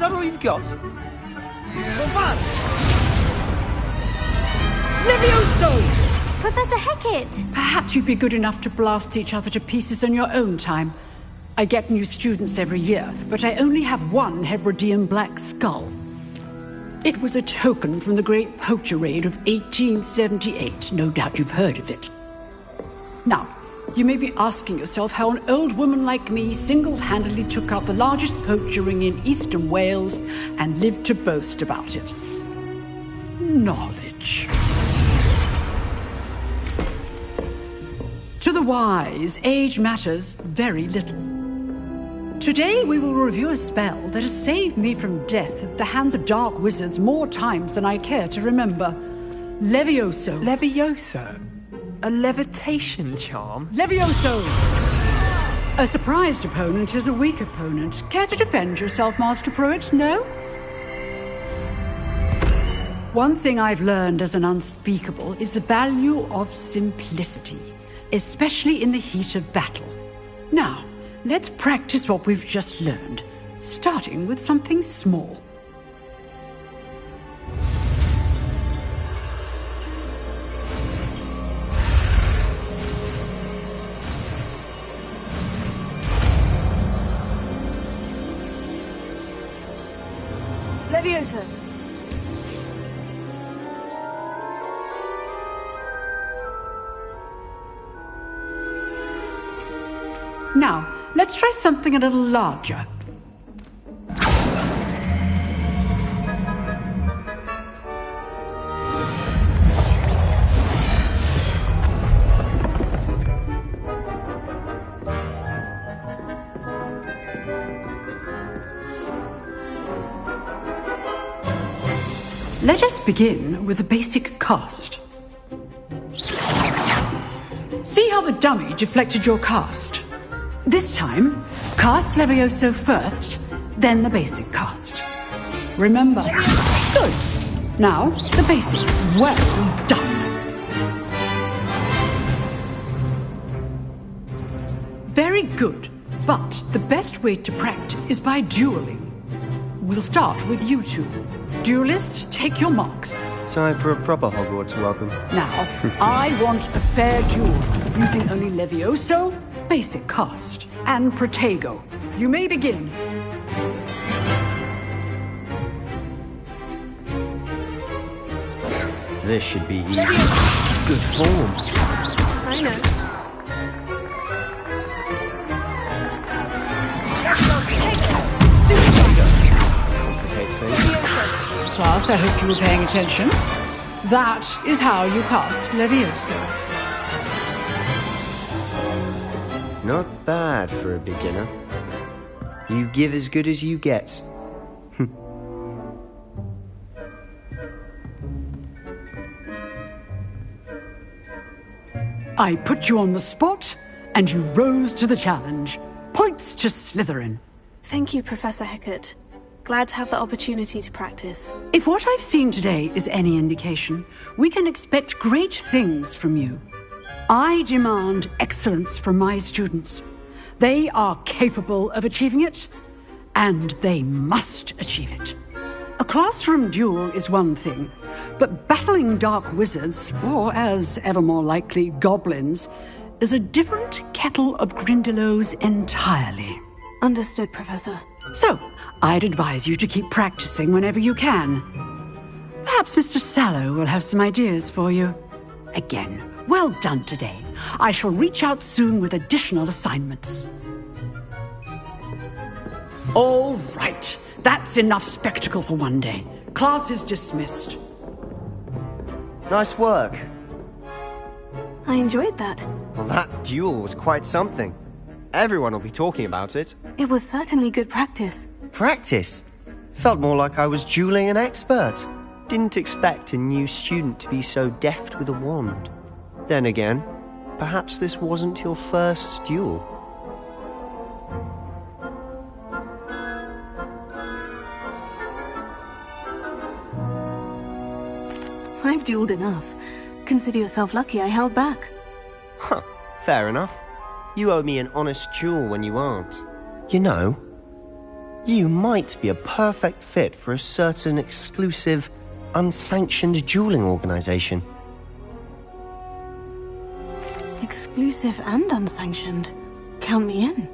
[SPEAKER 15] Is that all you've got?
[SPEAKER 16] Levioso!
[SPEAKER 13] Professor Hecat!
[SPEAKER 16] Perhaps you'd be good enough to blast each other to pieces in your own time. I get new students every year, but I only have one Hebridean black skull. It was a token from the Great Poacher Raid of 1878. No doubt you've heard of it. Now, you may be asking yourself how an old woman like me single-handedly took out the largest poacher ring in eastern Wales and lived to boast about it. Knowledge. To the wise, age matters very little. Today we will review a spell that has saved me from death at the hands of dark wizards more times than I care to remember. Levioso.
[SPEAKER 17] Levioso? A levitation charm?
[SPEAKER 16] Levioso! A surprised opponent is a weak opponent. Care to defend yourself, Master Pruitt? No? One thing I've learned as an unspeakable is the value of simplicity, especially in the heat of battle. Now, let's practice what we've just learned, starting with something small.
[SPEAKER 1] Levioso.
[SPEAKER 16] Now, let's try something a little larger. Let us begin with a basic cast. See how the dummy deflected your cast? This time, cast Levioso first, then the basic cast. Remember. Good. Now, the basic. Well done. Very good. But the best way to practice is by dueling. We'll start with you two. Duelists, take your marks.
[SPEAKER 10] Time for a proper Hogwarts welcome.
[SPEAKER 16] Now, I want a fair duel, using only Levioso, basic cast, and Protego. You may begin.
[SPEAKER 10] This should be easy. Good form.
[SPEAKER 1] I know.
[SPEAKER 10] Complicates things.
[SPEAKER 16] Class, I hope you were paying attention. That is how you cast Levioso.
[SPEAKER 10] Not bad for a beginner. You give as good as you get.
[SPEAKER 16] I put you on the spot, and you rose to the challenge. Points to Slytherin.
[SPEAKER 1] Thank you, Professor Hecat. Glad to have the opportunity to practice.
[SPEAKER 16] If what I've seen today is any indication, we can expect great things from you. I demand excellence from my students. They are capable of achieving it, and they must achieve it. A classroom duel is one thing, but battling dark wizards, or as ever more likely, goblins, is a different kettle of Grindylows entirely.
[SPEAKER 1] Understood, Professor.
[SPEAKER 16] So, I'd advise you to keep practicing whenever you can. Perhaps Mr. Sallow will have some ideas for you. Again, well done today. I shall reach out soon with additional assignments. All right. That's enough spectacle for one day. Class is dismissed.
[SPEAKER 10] Nice work.
[SPEAKER 1] I enjoyed that.
[SPEAKER 10] Well, that duel was quite something. Everyone will be talking about it.
[SPEAKER 1] It was certainly good practice.
[SPEAKER 10] Practice? Felt more like I was dueling an expert. Didn't expect a new student to be so deft with a wand. Then again, perhaps this wasn't your first duel.
[SPEAKER 1] I've dueled enough. Consider yourself lucky I held back.
[SPEAKER 10] Huh, fair enough. You owe me an honest duel when you aren't. You know, you might be a perfect fit for a certain exclusive, unsanctioned dueling organization.
[SPEAKER 1] Exclusive and unsanctioned. Count me in.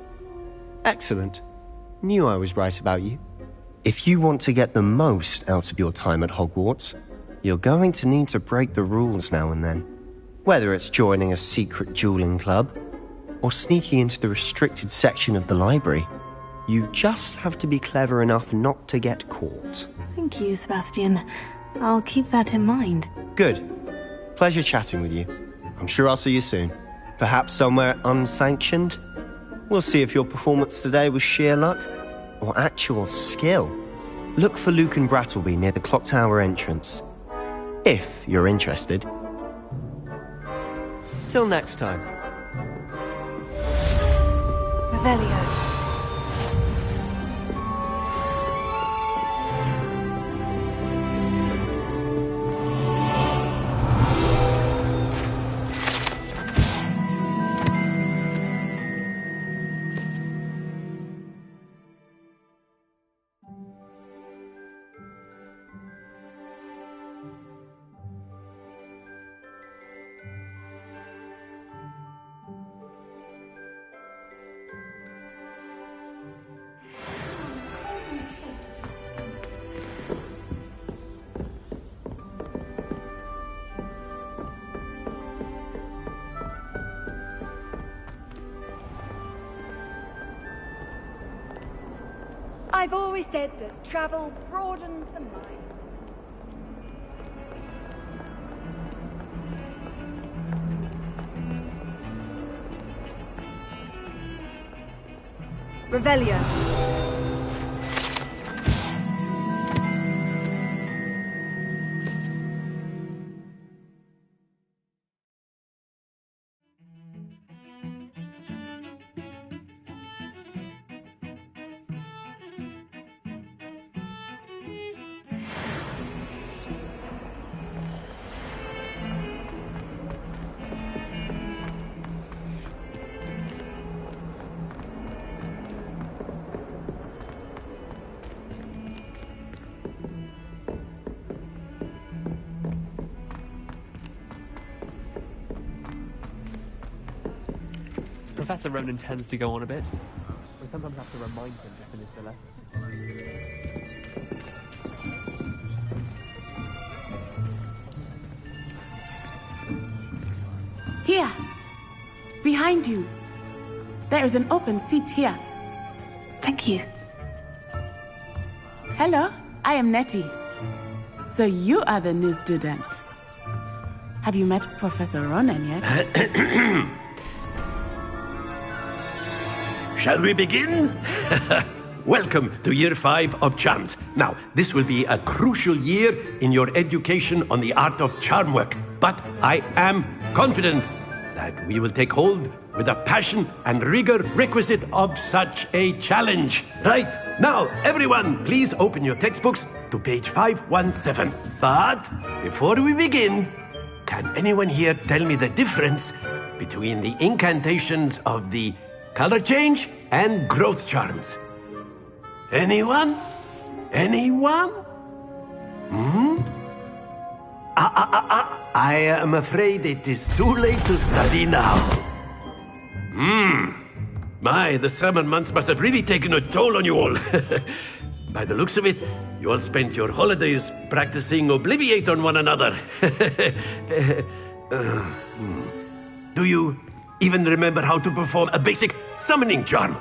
[SPEAKER 10] Excellent. Knew I was right about you. If you want to get the most out of your time at Hogwarts, you're going to need to break the rules now and then. Whether it's joining a secret dueling club, or sneaking into the restricted section of the library, you just have to be clever enough not to get caught.
[SPEAKER 1] Thank you, Sebastian. I'll keep that in mind.
[SPEAKER 10] Good. Pleasure chatting with you. I'm sure I'll see you soon. Perhaps somewhere unsanctioned? We'll see if your performance today was sheer luck or actual skill. Look for Luke and Brattleby near the clock tower entrance. If you're interested. Till next time.
[SPEAKER 1] Revelio.
[SPEAKER 18] I've always said that travel broadens the mind.
[SPEAKER 1] Revelio.
[SPEAKER 17] Professor Ronan tends to go on a bit. We sometimes have to remind him to finish the lesson.
[SPEAKER 19] Here! Behind you! There is an open seat here.
[SPEAKER 1] Thank you.
[SPEAKER 19] Hello, I am Nettie. So you are the new student. Have you met Professor Ronan yet?
[SPEAKER 20] Shall we begin? Welcome to Year 5 of Charms. Now, this will be a crucial year in your education on the art of charm work, but I am confident that we will take hold with the passion and rigor requisite of such a challenge. Right, now, everyone, please open your textbooks to page 517. But before we begin, can anyone here tell me the difference between the incantations of the color change and growth charms? Anyone? Anyone? I am afraid it is too late to study now. My, the summer months must have really taken a toll on you all. By the looks of it, you all spent your holidays practicing Obliviate on one another. Do you even remember how to perform a basic summoning charm?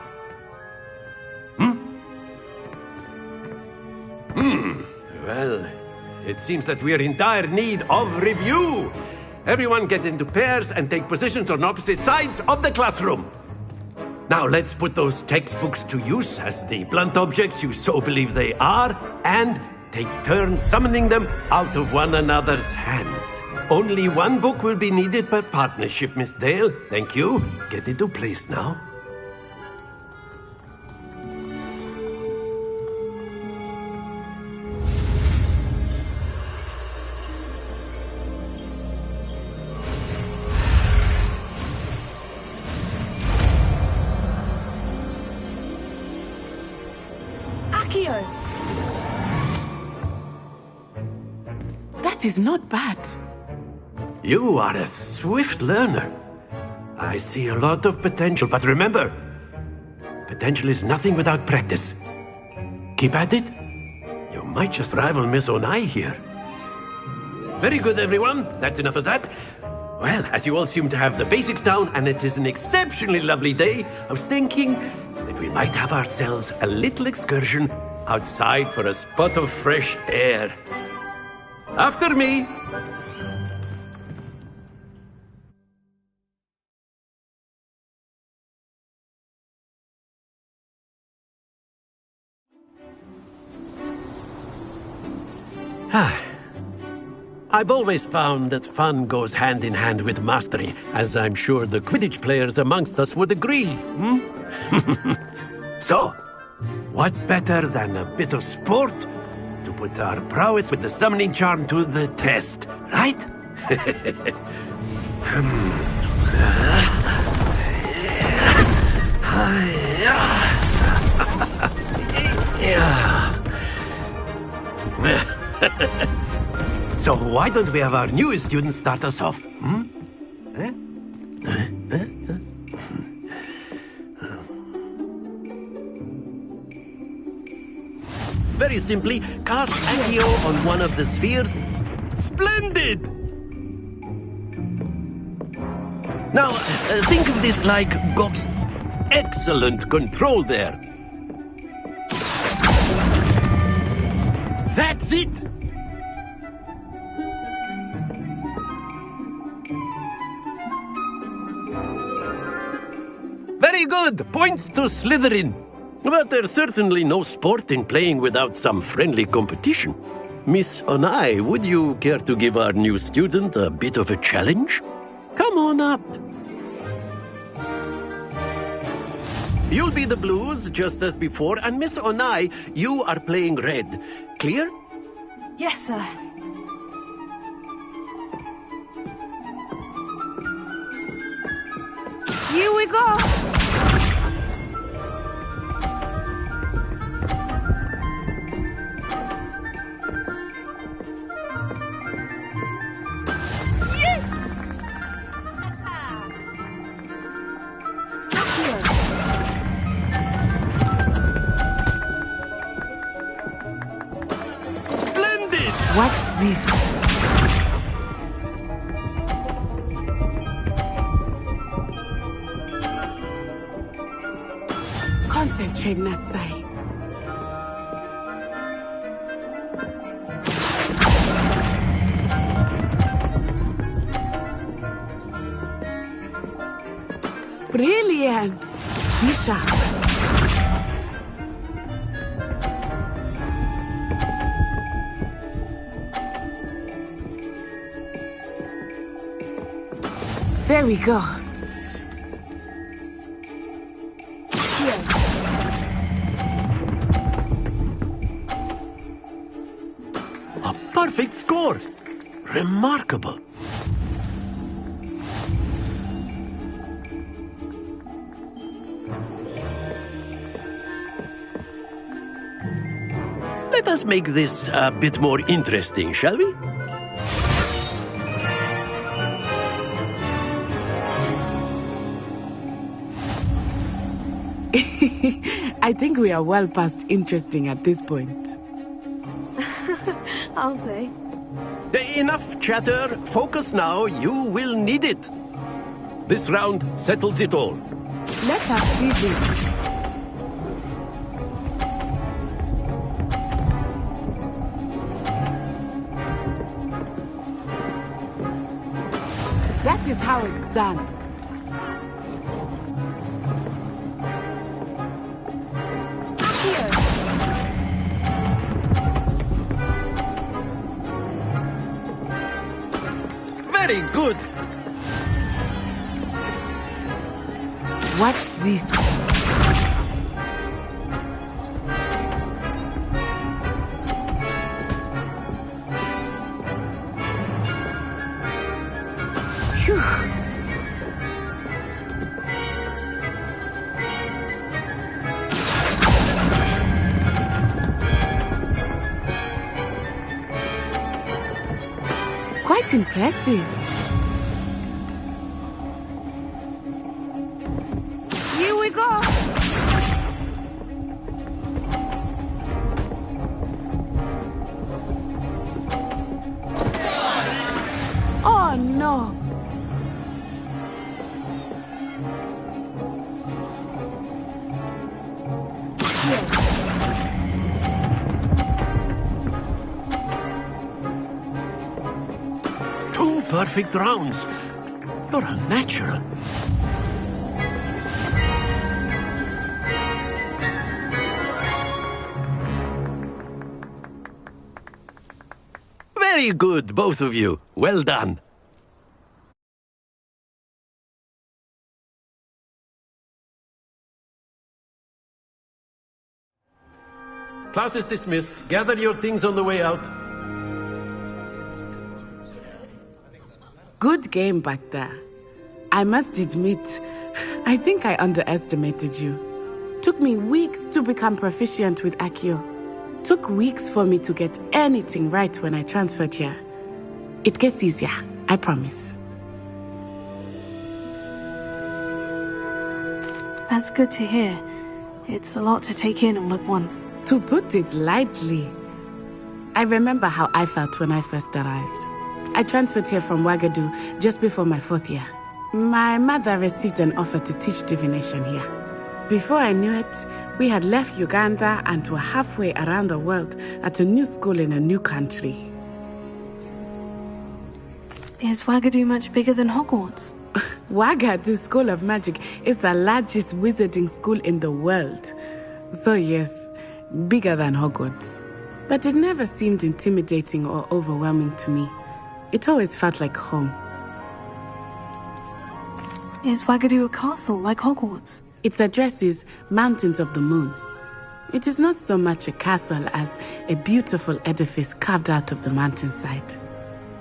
[SPEAKER 20] Well, it seems that we are in dire need of review. Everyone get into pairs and take positions on opposite sides of the classroom. Now let's put those textbooks to use as the blunt objects you so believe they are, and take turns summoning them out of one another's hands. Only one book will be needed per partnership, Miss Dale. Thank you. Get into place now.
[SPEAKER 19] Akio! That is not bad.
[SPEAKER 20] You are a swift learner. I see a lot of potential, but remember, potential is nothing without practice. Keep at it. You might just rival Miss Onai here. Very good, everyone. That's enough of that. Well, as you all seem to have the basics down, and it is an exceptionally lovely day, I was thinking that we might have ourselves a little excursion outside for a spot of fresh air. After me! I've always found that fun goes hand in hand with mastery, as I'm sure the Quidditch players amongst us would agree. So, what better than a bit of sport to put our prowess with the summoning charm to the test, right? So why don't we have our newest student start us off? Very simply, cast Accio on one of the spheres. Splendid! Now, think of this like Gok's excellent control there. That's it! Very good! Points to Slytherin. But there's certainly no sport in playing without some friendly competition. Miss Onai, would you care to give our new student a bit of a challenge? Come on up. You'll be the blues, just as before, and Miss Onai, you are playing red. Clear?
[SPEAKER 1] Yes, sir.
[SPEAKER 19] Here we go! Watch this. Concentrate, Natsai. Brilliant. Be sharp. There we go. Here.
[SPEAKER 20] A perfect score. Remarkable. Let us make this a bit more interesting, shall we?
[SPEAKER 19] I think we are well past interesting at this point.
[SPEAKER 1] I'll say.
[SPEAKER 20] Enough chatter. Focus now. You will need it. This round settles it all.
[SPEAKER 19] Let us see this. That is how it's done.
[SPEAKER 20] Very good.
[SPEAKER 19] Watch this. Phew. Quite impressive. Here we go. Oh no.
[SPEAKER 20] perfect rounds. You're a natural. Very good, both of you. Well done. Class is dismissed. Gather your things on the way out.
[SPEAKER 19] Good game back there. I must admit, I think I underestimated you. Took me weeks to become proficient with Accio. Took weeks for me to get anything right when I transferred here. It gets easier, I promise.
[SPEAKER 1] That's good to hear. It's a lot to take in all at once.
[SPEAKER 19] To put it lightly, I remember how I felt when I first arrived. I transferred here from Ouagadougou just before my 4th year. My mother received an offer to teach divination here. Before I knew it, we had left Uganda and were halfway around the world at a new school in a new country.
[SPEAKER 1] Is Ouagadougou much bigger than Hogwarts?
[SPEAKER 19] Ouagadougou School of Magic is the largest wizarding school in the world. So yes, bigger than Hogwarts. But it never seemed intimidating or overwhelming to me. It always felt like home.
[SPEAKER 1] Is Ouagadougou a castle like Hogwarts?
[SPEAKER 19] Its address is Mountains of the Moon. It is not so much a castle as a beautiful edifice carved out of the mountainside.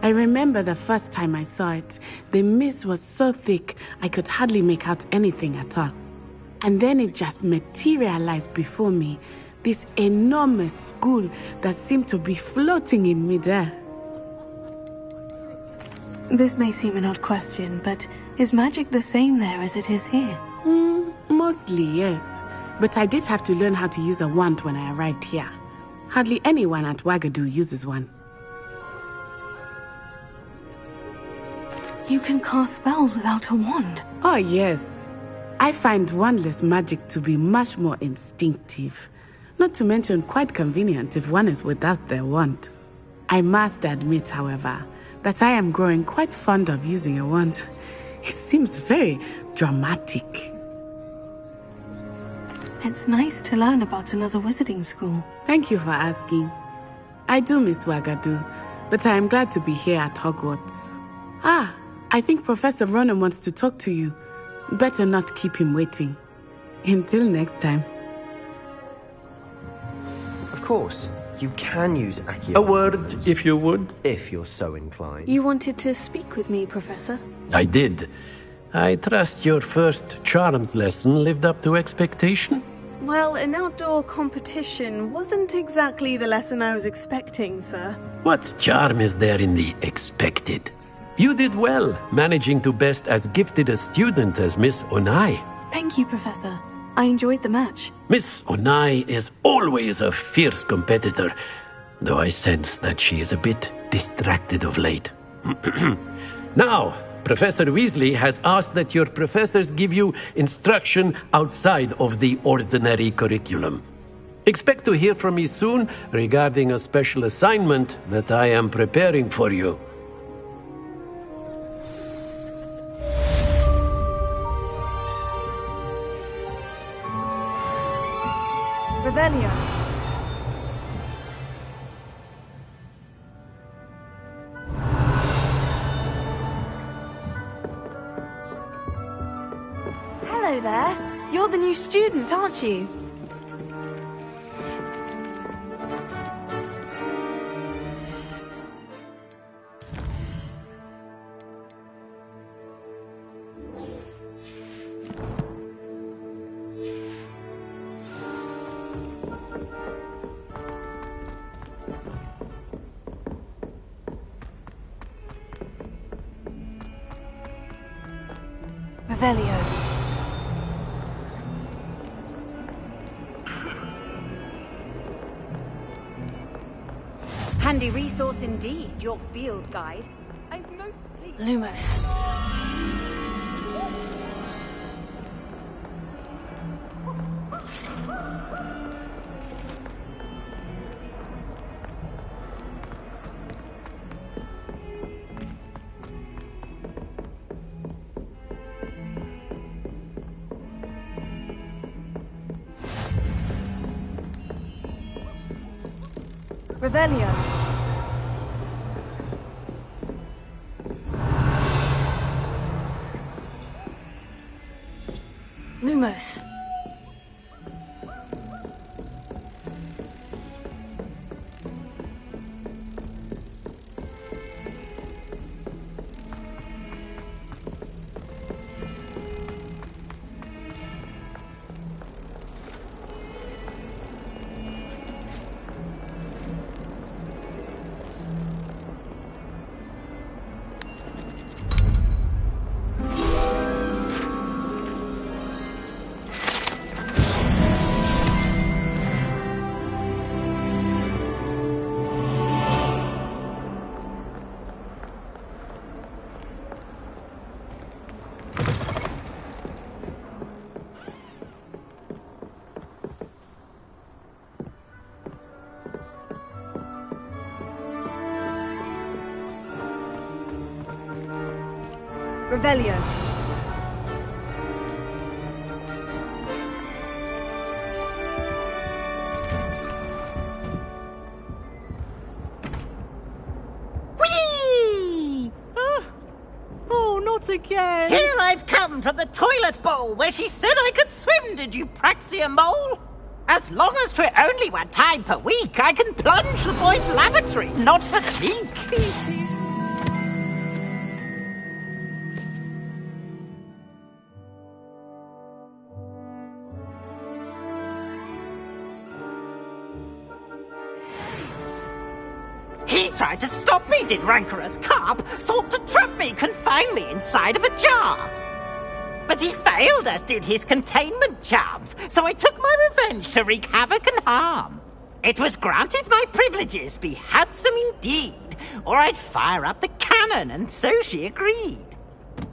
[SPEAKER 19] I remember the first time I saw it, the mist was so thick I could hardly make out anything at all. And then it just materialized before me, this enormous school that seemed to be floating in midair.
[SPEAKER 1] This may seem an odd question, but is magic the same there as it is here?
[SPEAKER 19] Mostly, yes. But I did have to learn how to use a wand when I arrived here. Hardly anyone at Ouagadougou uses one.
[SPEAKER 1] You can cast spells without a wand?
[SPEAKER 19] Oh, yes. I find wandless magic to be much more instinctive. Not to mention quite convenient if one is without their wand. I must admit, however, that I am growing quite fond of using a wand. It seems very dramatic.
[SPEAKER 1] It's nice to learn about another wizarding school.
[SPEAKER 19] Thank you for asking. I do miss Ouagadougou, but I am glad to be here at Hogwarts. I think Professor Ronan wants to talk to you. Better not keep him waiting. Until next time.
[SPEAKER 10] Of course, you can use Accio.
[SPEAKER 20] A word, if you would.
[SPEAKER 10] If you're so inclined.
[SPEAKER 1] You wanted to speak with me, Professor?
[SPEAKER 20] I did. I trust your first charms lesson lived up to expectation?
[SPEAKER 1] Well, an outdoor competition wasn't exactly the lesson I was expecting, sir.
[SPEAKER 20] What charm is there in the expected? You did well, managing to best as gifted a student as Miss Onai.
[SPEAKER 1] Thank you, Professor. I enjoyed the match.
[SPEAKER 20] Miss Onai is always a fierce competitor, though I sense that she is a bit distracted of late. Now, Professor Weasley has asked that your professors give you instruction outside of the ordinary curriculum. Expect to hear from me soon regarding a special assignment that I am preparing for you.
[SPEAKER 1] Revelio.
[SPEAKER 14] Hello there. You're the new student, aren't you?
[SPEAKER 1] Revelio.
[SPEAKER 18] Handy resource indeed, your field guide. I'm most pleased.
[SPEAKER 1] Lumos. Revelio. Lumos. Revelio.
[SPEAKER 21] Whee! Oh, not again!
[SPEAKER 22] Here I've come from the toilet bowl where she said I could swim, did you praxia mole? As long as 'twere only 1 time per week, I can plunge the boy's lavatory, not for the meek. He tried to stop me, did rancorous carp, sought to trap me, confine me inside of a jar. But he failed, as did his containment charms, so I took my revenge to wreak havoc and harm. It was granted my privileges be handsome indeed, or I'd fire up the cannon, and so she agreed.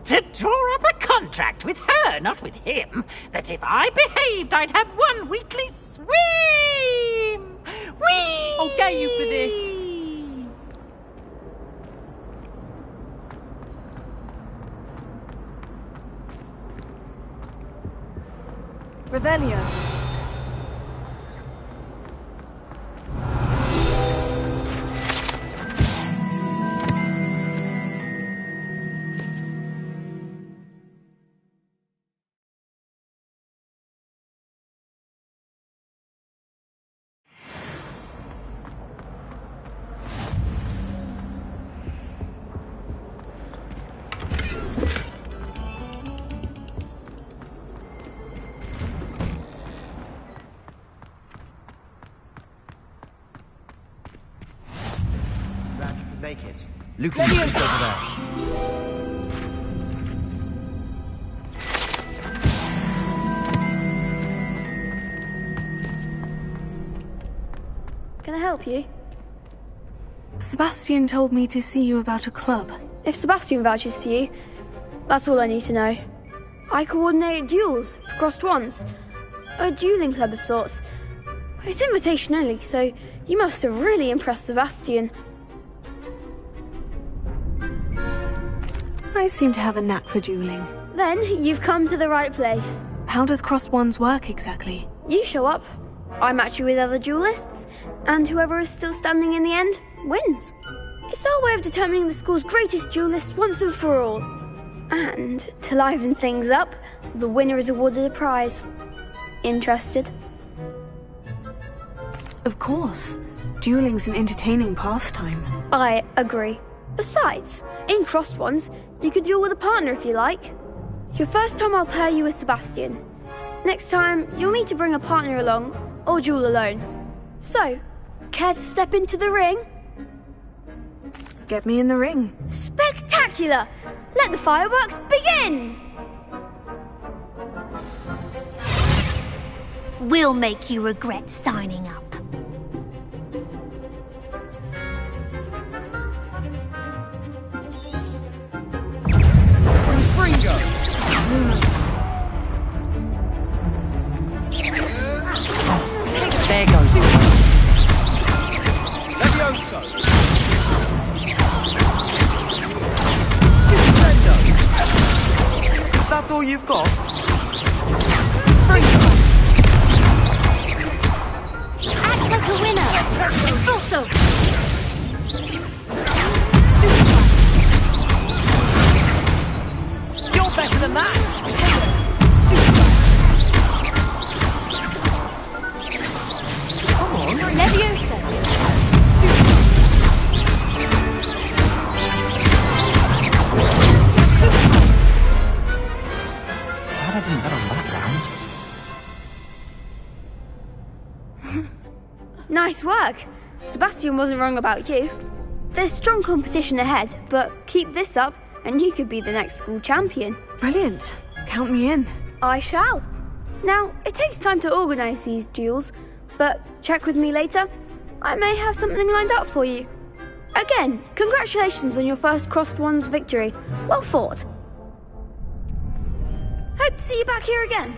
[SPEAKER 22] To draw up a contract with her, not with him, that if I behaved, I'd have 1 weekly swim! Whee!
[SPEAKER 17] I'll get you for this!
[SPEAKER 1] Revelio.
[SPEAKER 10] Make it.
[SPEAKER 17] Lucius is over there.
[SPEAKER 23] Can I help you?
[SPEAKER 1] Sebastian told me to see you about a club.
[SPEAKER 23] If Sebastian vouches for you, that's all I need to know. I coordinate duels for crossed wands. A dueling club of sorts. It's invitation only, so you must have really impressed Sebastian.
[SPEAKER 1] I seem to have a knack for dueling.
[SPEAKER 23] Then you've come to the right place.
[SPEAKER 1] How does crossed wands work exactly?
[SPEAKER 23] You show up, I match you with other duelists, and whoever is still standing in the end wins. It's our way of determining the school's greatest duelist once and for all. And to liven things up, the winner is awarded a prize. Interested?
[SPEAKER 1] Of course. Dueling's an entertaining pastime.
[SPEAKER 23] I agree. Besides, in crossed ones, you could duel with a partner if you like. Your first time I'll pair you with Sebastian. Next time, you'll need to bring a partner along, or duel alone. So, care to step into the ring?
[SPEAKER 1] Get me in the ring.
[SPEAKER 23] Spectacular! Let the fireworks begin!
[SPEAKER 24] We'll make you regret signing up.
[SPEAKER 17] Fringo!
[SPEAKER 12] There goes.
[SPEAKER 17] Levioso! Stupendo! Is that all you've got? Fringo!
[SPEAKER 24] Act like a winner! Expulso!
[SPEAKER 18] than that!
[SPEAKER 13] Come on, Leviosa!
[SPEAKER 9] Glad I didn't bet on that round.
[SPEAKER 23] Nice work. Sebastian wasn't wrong about you. There's strong competition ahead, but keep this up and you could be the next school champion.
[SPEAKER 1] Brilliant. Count me in.
[SPEAKER 23] I shall. Now, it takes time to organise these duels, but check with me later. I may have something lined up for you. Again, congratulations on your first Crossed Wands victory. Well fought. Hope to see you back here again.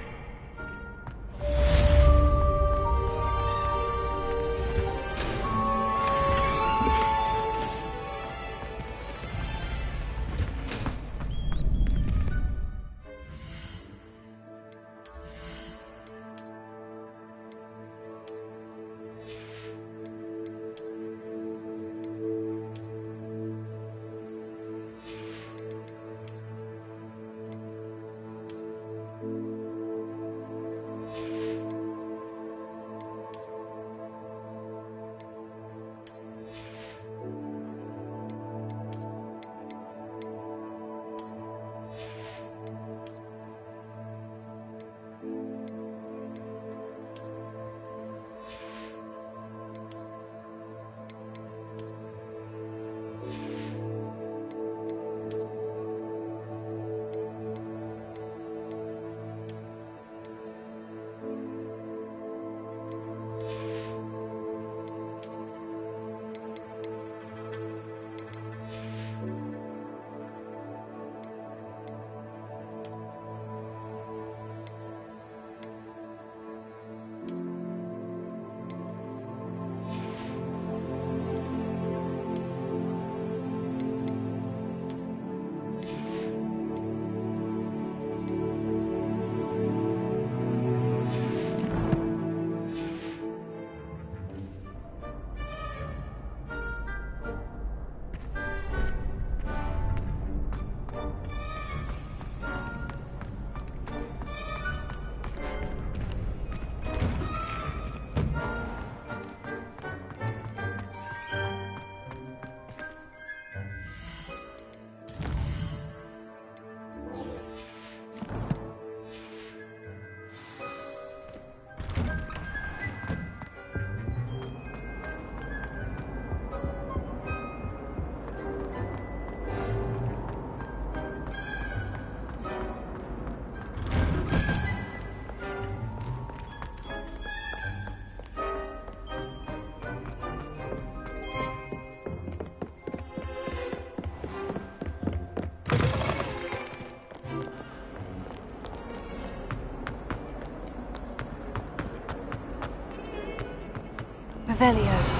[SPEAKER 1] Revelio.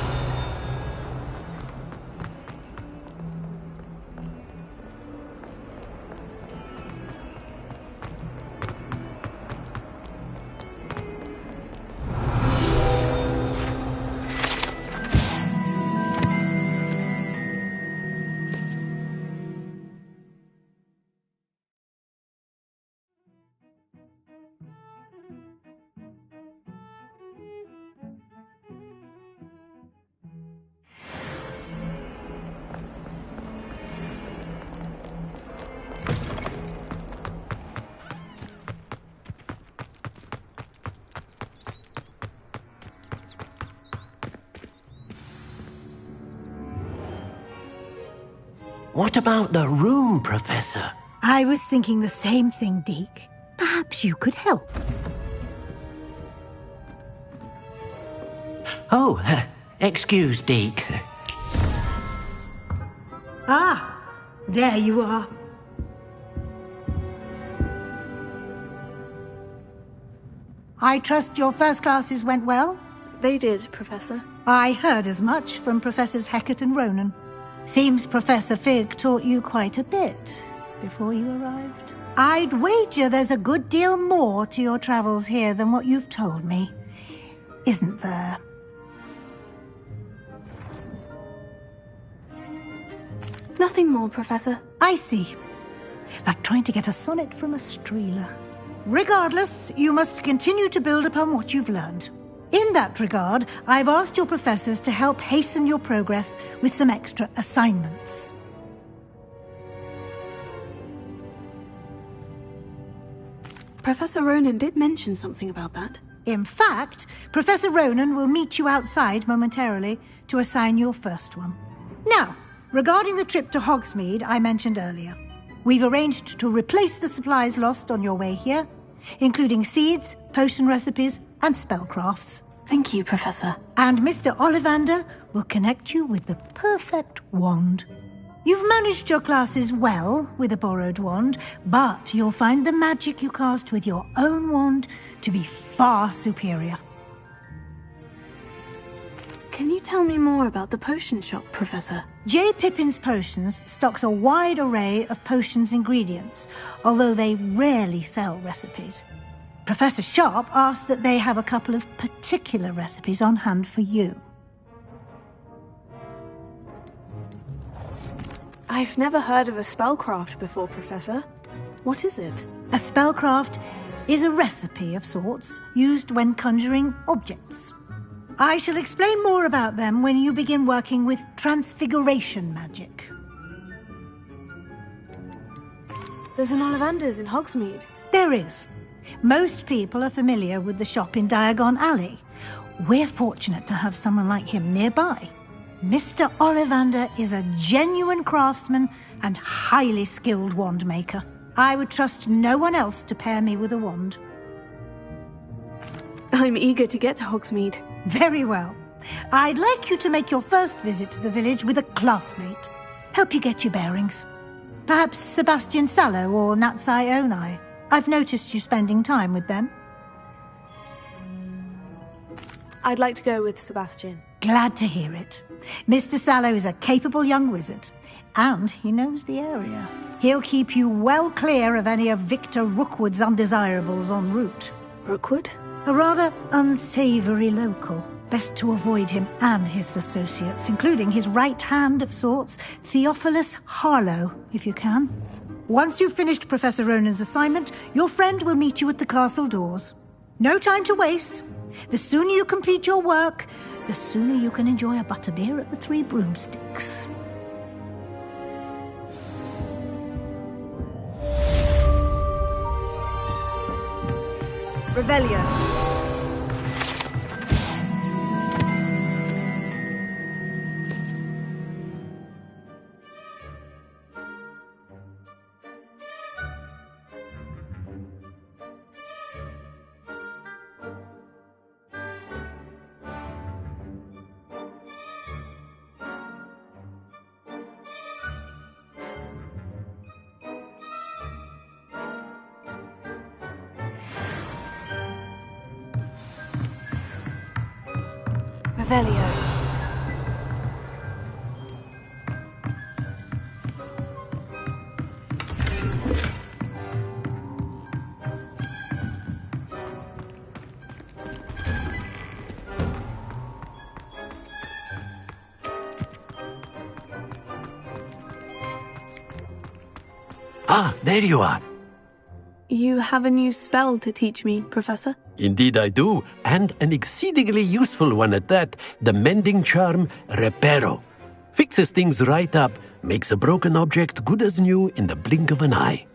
[SPEAKER 9] What about the room, Professor?
[SPEAKER 8] I was thinking the same thing, Deke. Perhaps you could help.
[SPEAKER 9] Oh, excuse, Deke.
[SPEAKER 8] Ah, there you are. I trust your first classes went well?
[SPEAKER 1] They did, Professor.
[SPEAKER 8] I heard as much from Professors Hecat and Ronan. Seems Professor Fig taught you quite a bit before you arrived. I'd wager there's a good deal more to your travels here than what you've told me. Isn't there?
[SPEAKER 1] Nothing more, Professor.
[SPEAKER 8] I see. like trying to get a sonnet from a streeler. Regardless, you must continue to build upon what you've learned. In that regard, I've asked your professors to help hasten your progress with some extra assignments.
[SPEAKER 1] Professor Ronan did mention something about that.
[SPEAKER 8] In fact, Professor Ronan will meet you outside momentarily to assign your first one. Now, regarding the trip to Hogsmeade I mentioned earlier, we've arranged to replace the supplies lost on your way here, including seeds, potion recipes, and spellcrafts.
[SPEAKER 1] Thank you, Professor.
[SPEAKER 8] And Mr. Ollivander will connect you with the perfect wand. You've managed your classes well with a borrowed wand, but you'll find the magic you cast with your own wand to be far superior.
[SPEAKER 1] Can you tell me more about the potion shop, Professor?
[SPEAKER 8] J. Pippin's Potions stocks a wide array of potions ingredients, although they rarely sell recipes. Professor Sharp asked that they have a couple of particular recipes on hand for you.
[SPEAKER 1] I've never heard of a spellcraft before, Professor. What is it?
[SPEAKER 8] A spellcraft is a recipe of sorts used when conjuring objects. I shall explain more about them when you begin working with transfiguration magic.
[SPEAKER 1] There's an Ollivander's in Hogsmeade.
[SPEAKER 8] There is. Most people are familiar with the shop in Diagon Alley. We're fortunate to have someone like him nearby. Mr. Ollivander is a genuine craftsman and highly skilled wand maker. I would trust no one else to pair me with a wand.
[SPEAKER 1] I'm eager to get to Hogsmeade.
[SPEAKER 8] Very well. I'd like you to make your first visit to the village with a classmate. Help you get your bearings. Perhaps Sebastian Sallow or Natsai Onai. I've noticed you spending time with them.
[SPEAKER 1] I'd like to go with Sebastian.
[SPEAKER 8] Glad to hear it. Mr. Sallow is a capable young wizard, and he knows the area. He'll keep you well clear of any of Victor Rookwood's undesirables en route.
[SPEAKER 1] Rookwood?
[SPEAKER 8] A rather unsavory local. Best to avoid him and his associates, including his right hand of sorts, Theophilus Harlow, if you can. Once you've finished Professor Ronan's assignment, your friend will meet you at the castle doors. No time to waste. The sooner you complete your work, the sooner you can enjoy a butterbeer at the Three Broomsticks.
[SPEAKER 1] Revelio. Revelio.
[SPEAKER 20] Ah, there you are.
[SPEAKER 1] You have a new spell to teach me, Professor?
[SPEAKER 20] Indeed I do, and an exceedingly useful one at that, the mending charm Reparo. Fixes things right up, makes a broken object good as new in the blink of an eye.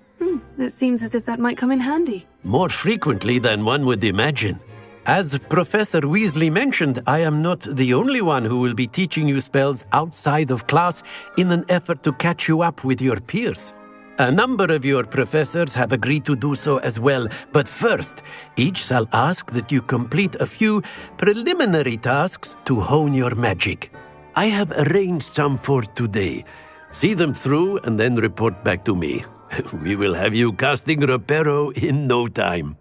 [SPEAKER 1] It seems as if that might come in handy.
[SPEAKER 20] More frequently than one would imagine. As Professor Weasley mentioned, I am not the only one who will be teaching you spells outside of class in an effort to catch you up with your peers. A number of your professors have agreed to do so as well, but first, each shall ask that you complete a few preliminary tasks to hone your magic. I have arranged some for today. See them through and then report back to me. We will have you casting Reparo in no time.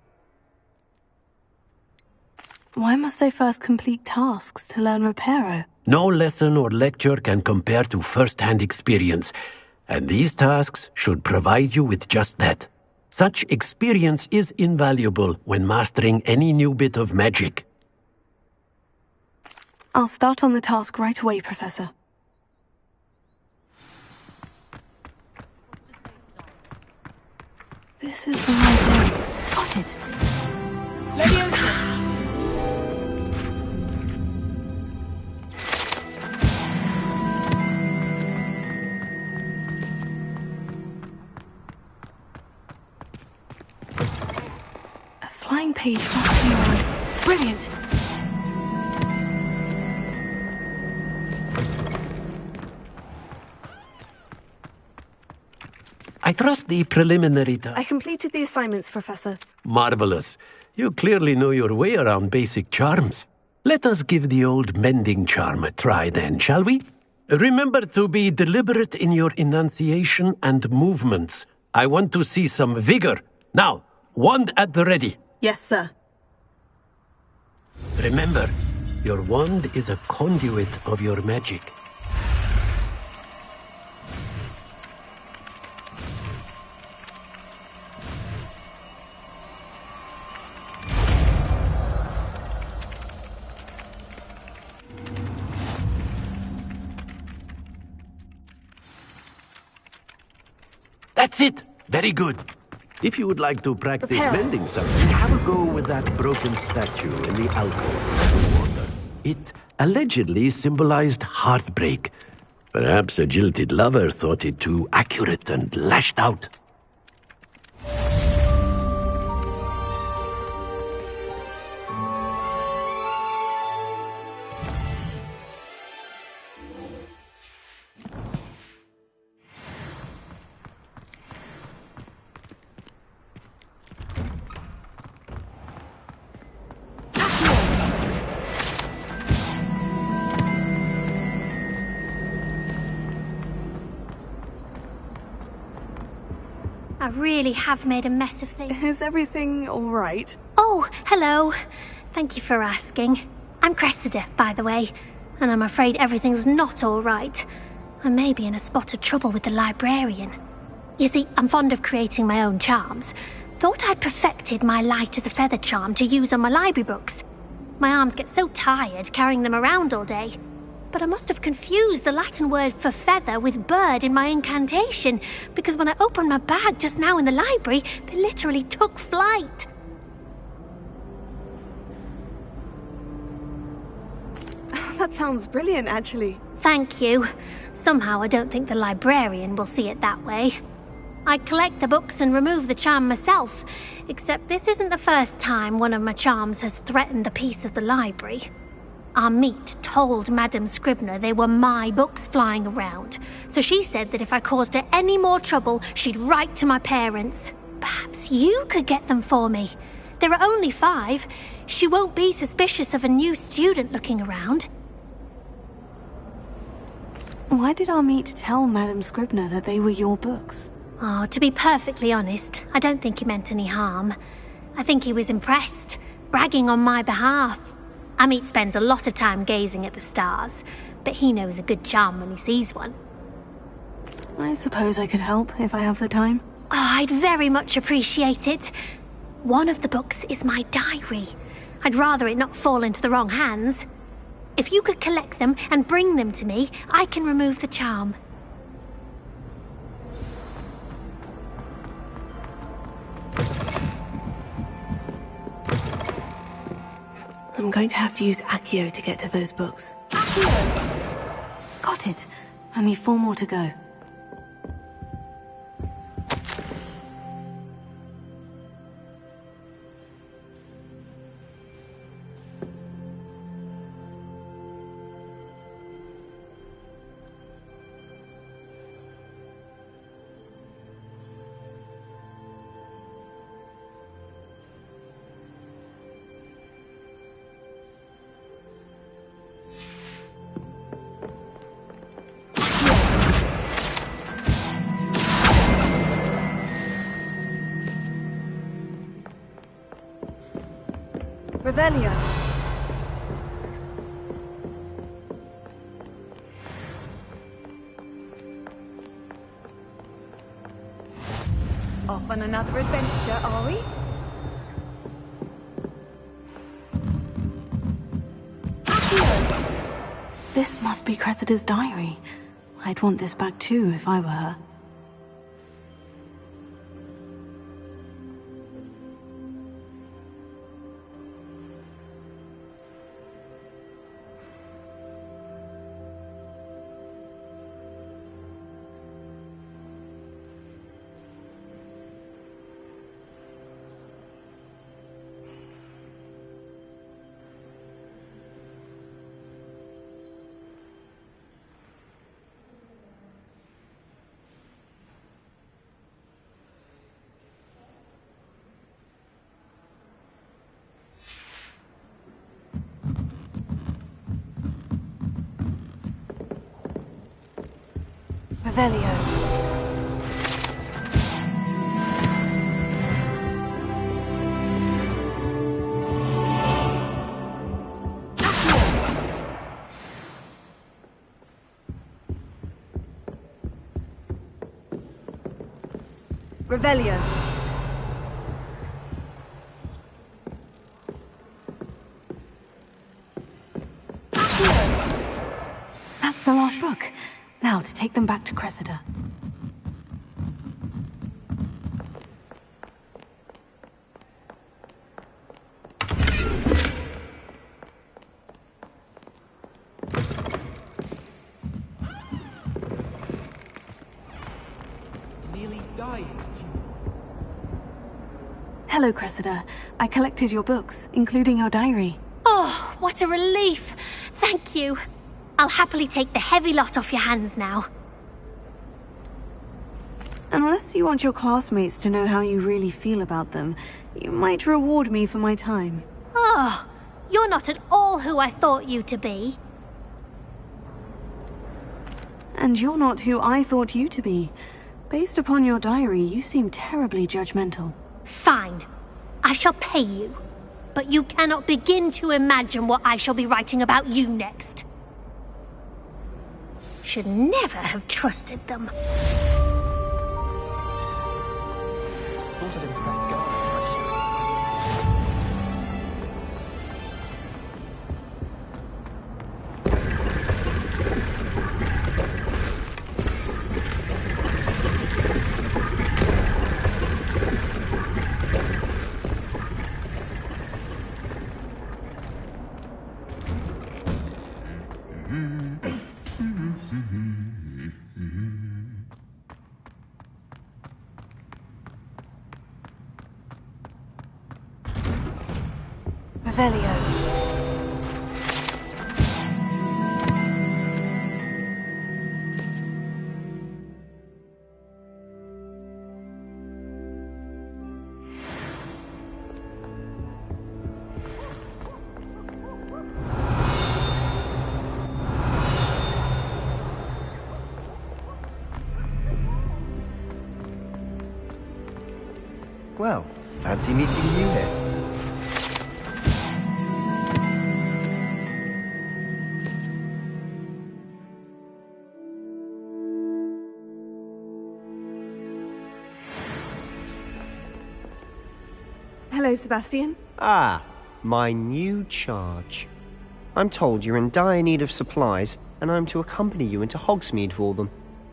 [SPEAKER 1] Why must I first complete tasks to learn Reparo?
[SPEAKER 20] No lesson or lecture can compare to first-hand experience. And these tasks should provide you with just that. Such experience is invaluable when mastering any new bit of magic.
[SPEAKER 1] I'll start on the task right away, Professor. This is the right way. Got it.
[SPEAKER 18] Leviosa!
[SPEAKER 1] A flying page must be around. Brilliant!
[SPEAKER 20] I trust the preliminary
[SPEAKER 3] I completed the assignments, Professor.
[SPEAKER 20] Marvelous. You clearly know your way around basic charms. Let us give the old mending charm a try then, shall we? Remember to be deliberate in your enunciation and movements. I want to see some vigor. Now, wand at the ready.
[SPEAKER 3] Yes, sir.
[SPEAKER 20] Remember, your wand is a conduit of your magic. That's it! Very good. If you would like to practice mending something, have a go with that broken statue in the alcove of the water. It allegedly symbolized heartbreak. Perhaps a jilted lover thought it too accurate and lashed out.
[SPEAKER 24] I really have made a mess of things.
[SPEAKER 3] Is everything all right?
[SPEAKER 24] Oh, hello. Thank you for asking. I'm Cressida, by the way, and I'm afraid everything's not all right. I may be in a spot of trouble with the librarian. You see, I'm fond of creating my own charms. Thought I'd perfected my light as a feather charm to use on my library books. My arms get so tired carrying them around all day. But I must have confused the Latin word for feather with bird in my incantation, because when I opened my bag just now in the library, they literally took flight.
[SPEAKER 3] That sounds brilliant, actually.
[SPEAKER 24] Thank you. Somehow I don't think the librarian will see it that way. I collect the books and remove the charm myself, except this isn't the first time one of my charms has threatened the peace of the library. Our meet told Madame Scribner they were my books flying around, so she said that if I caused her any more trouble, she'd write to my parents. Perhaps you could get them for me. There are only 5. She won't be suspicious of a new student looking around.
[SPEAKER 1] Why did our meet tell Madame Scribner that they were your books?
[SPEAKER 24] Oh, to be perfectly honest, I don't think he meant any harm. I think he was impressed, bragging on my behalf. Amit spends a lot of time gazing at the stars, but he knows a good charm when he sees one.
[SPEAKER 1] I suppose I could help if I have the time.
[SPEAKER 24] Oh, I'd very much appreciate it. One of the books is my diary. I'd rather it not fall into the wrong hands. If you could collect them and bring them to me, I can remove the charm.
[SPEAKER 1] I'm going to have to use Accio to get to those books. Got it. Only 4 more to go.
[SPEAKER 3] Revelio. Off on another adventure, are we?
[SPEAKER 1] This must be Cressida's diary. I'd want this back too if I were her. Revelio.
[SPEAKER 3] Revelio.
[SPEAKER 1] That's the last book. Now to take them back to Cressida.
[SPEAKER 17] Nearly dying.
[SPEAKER 1] Hello, Cressida. I collected your books, including your diary.
[SPEAKER 24] Oh, what a relief! Thank you. I'll happily take the heavy lot off your hands now.
[SPEAKER 1] Unless you want your classmates to know how you really feel about them, you might reward me for my time.
[SPEAKER 24] Oh, you're not at all who I thought you to be.
[SPEAKER 1] And you're not who I thought you to be. Based upon your diary, you seem terribly judgmental.
[SPEAKER 24] Fine. I shall pay you. But you cannot begin to imagine what I shall be writing about you next. Should never have trusted them.
[SPEAKER 17] Thought I'd impress God.
[SPEAKER 1] Revelio.
[SPEAKER 10] Well, fancy meeting you here.
[SPEAKER 3] Hello, Sebastian.
[SPEAKER 10] Ah, my new charge. I'm told you're in dire need of supplies, and I'm to accompany you into Hogsmeade for them.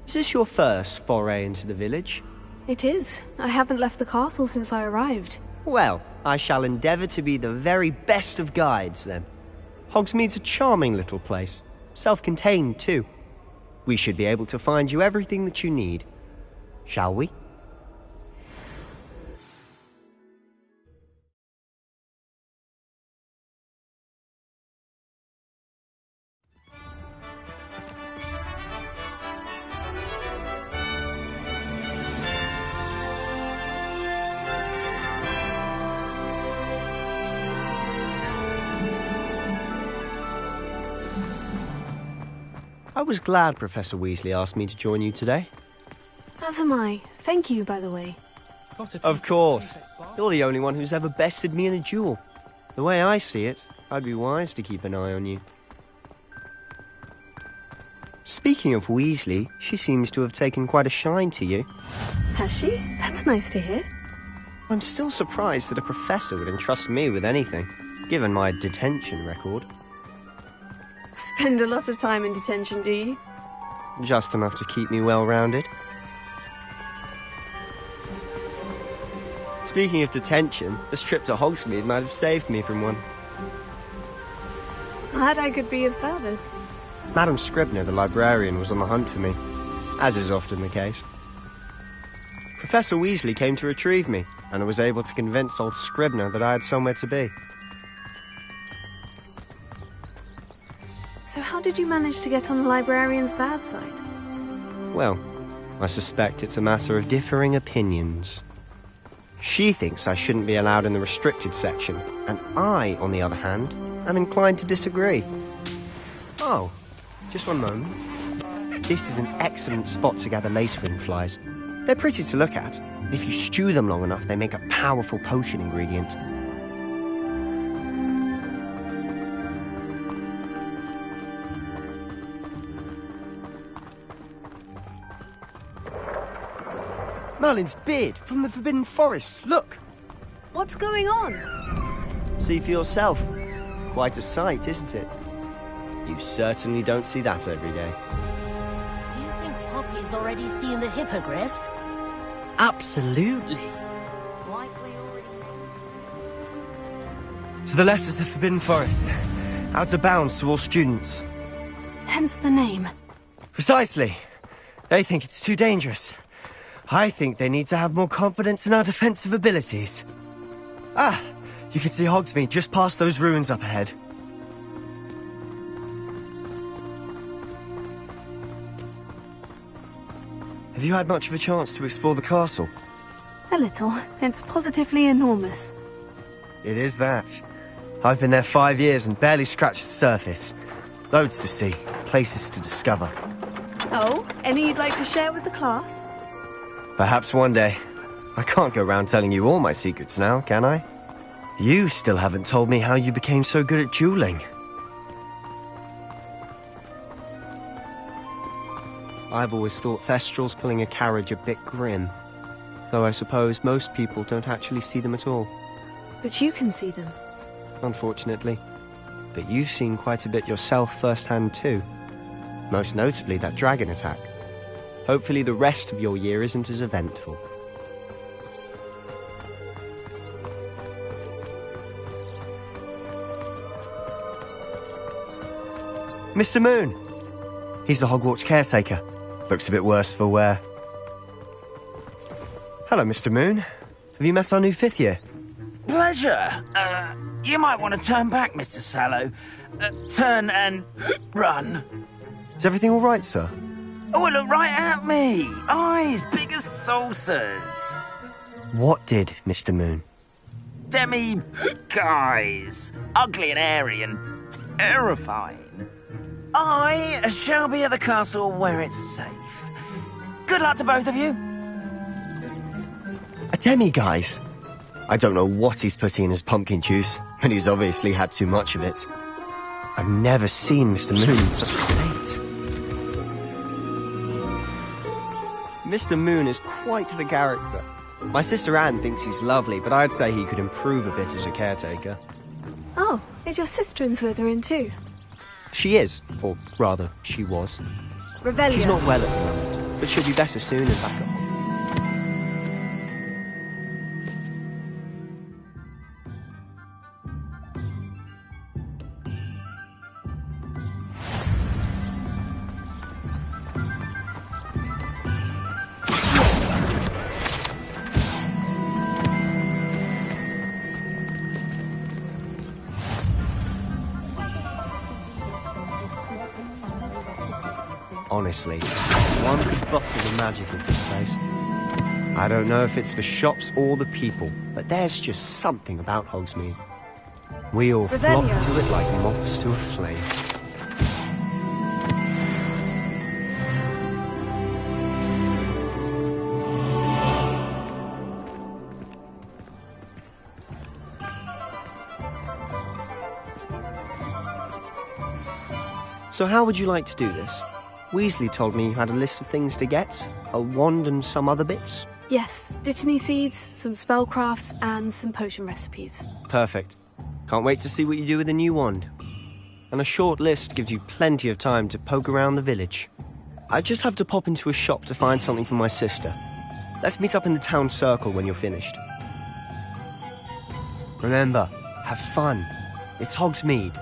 [SPEAKER 10] Is this your first foray into the village?
[SPEAKER 1] It is. I haven't left the castle since I arrived.
[SPEAKER 10] Well, I shall endeavour to be the very best of guides, then. Hogsmeade's a charming little place. Self-contained, too. We should be able to find you everything that you need. Shall we? I was glad Professor Weasley asked me to join you today.
[SPEAKER 1] As am I. Thank you, by the way.
[SPEAKER 10] Of course. You're the only one who's ever bested me in a duel. The way I see it, I'd be wise to keep an eye on you. Speaking of Weasley, she seems to have taken quite a shine to you.
[SPEAKER 1] Has she? That's nice to hear.
[SPEAKER 10] I'm still surprised that a professor would entrust me with anything, given my detention record.
[SPEAKER 1] Spend a lot of time in detention, do you?
[SPEAKER 10] Just enough to keep me well-rounded. Speaking of detention, this trip to Hogsmeade might have saved me from one.
[SPEAKER 1] Glad I could be of service.
[SPEAKER 10] Madam Scribner, the librarian, was on the hunt for me, as is often the case. Professor Weasley came to retrieve me, and I was able to convince old Scribner that I had somewhere to be.
[SPEAKER 1] So how did you manage to get on the librarian's bad side?
[SPEAKER 10] Well, I suspect it's a matter of differing opinions. She thinks I shouldn't be allowed in the restricted section, and I, on the other hand, am inclined to disagree. Oh, just one moment. This is an excellent spot to gather lacewing flies. They're pretty to look at, and if you stew them long enough, they make a powerful potion ingredient. Merlin's beard from the Forbidden Forest, look!
[SPEAKER 3] What's going on?
[SPEAKER 10] See for yourself. Quite a sight, isn't it? You certainly don't see that every day.
[SPEAKER 22] You think Poppy's already seen the hippogriffs?
[SPEAKER 12] Absolutely.
[SPEAKER 10] To the left is the Forbidden Forest. Out of bounds to all students.
[SPEAKER 1] Hence the name.
[SPEAKER 10] Precisely. They think it's too dangerous. I think they need to have more confidence in our defensive abilities. Ah, you can see Hogsmeade just past those ruins up ahead. Have you had much of a chance to explore the castle?
[SPEAKER 1] A little. It's positively enormous.
[SPEAKER 10] It is that. I've been there 5 years and barely scratched the surface. Loads to see, places to discover.
[SPEAKER 3] Oh, any you'd like to share with the class?
[SPEAKER 10] Perhaps one day. I can't go around telling you all my secrets now, can I? You still haven't told me how you became so good at dueling. I've always thought Thestrals pulling a carriage a bit grim. Though I suppose most people don't actually see them at all.
[SPEAKER 1] But you can see them.
[SPEAKER 10] Unfortunately. But you've seen quite a bit yourself firsthand too. Most notably that dragon attack. Hopefully the rest of your year isn't as eventful. Mr. Moon! He's the Hogwarts caretaker. Looks a bit worse for wear. Hello, Mr. Moon. Have you met our new 5th year?
[SPEAKER 9] Pleasure. You might want to turn back, Mr. Sallow. Turn and run.
[SPEAKER 10] Is everything all right, sir?
[SPEAKER 9] Oh, look right at me. Eyes big as saucers.
[SPEAKER 10] What did, Mr. Moon?
[SPEAKER 9] Guys. Ugly and airy and terrifying. I shall be at the castle where it's safe. Good luck to both of you.
[SPEAKER 10] A demi-guise? I don't know what he's putting in his pumpkin juice, and he's obviously had too much of it. I've never seen Mr. Moon in such a state. Mr. Moon is quite the character. My sister Anne thinks he's lovely, but I'd say he could improve a bit as a caretaker.
[SPEAKER 1] Oh, is your sister in Slytherin too?
[SPEAKER 10] She is, or rather, she was.
[SPEAKER 3] Revelio.
[SPEAKER 10] She's not well at the moment, but she'll be better soon and back up. Honestly, one could bottle the magic of this place. I don't know if it's the shops or the people, but there's just something about Hogsmeade. We all flock to it like moths to a flame. So how would you like to do this? Weasley told me you had a list of things to get, a wand and some other bits.
[SPEAKER 1] Yes, Dittany seeds, some spellcrafts, and some potion recipes.
[SPEAKER 10] Perfect. Can't wait to see what you do with the new wand. And a short list gives you plenty of time to poke around the village. I just have to pop into a shop to find something for my sister. Let's meet up in the town circle when you're finished. Remember, have fun. It's Hogsmeade.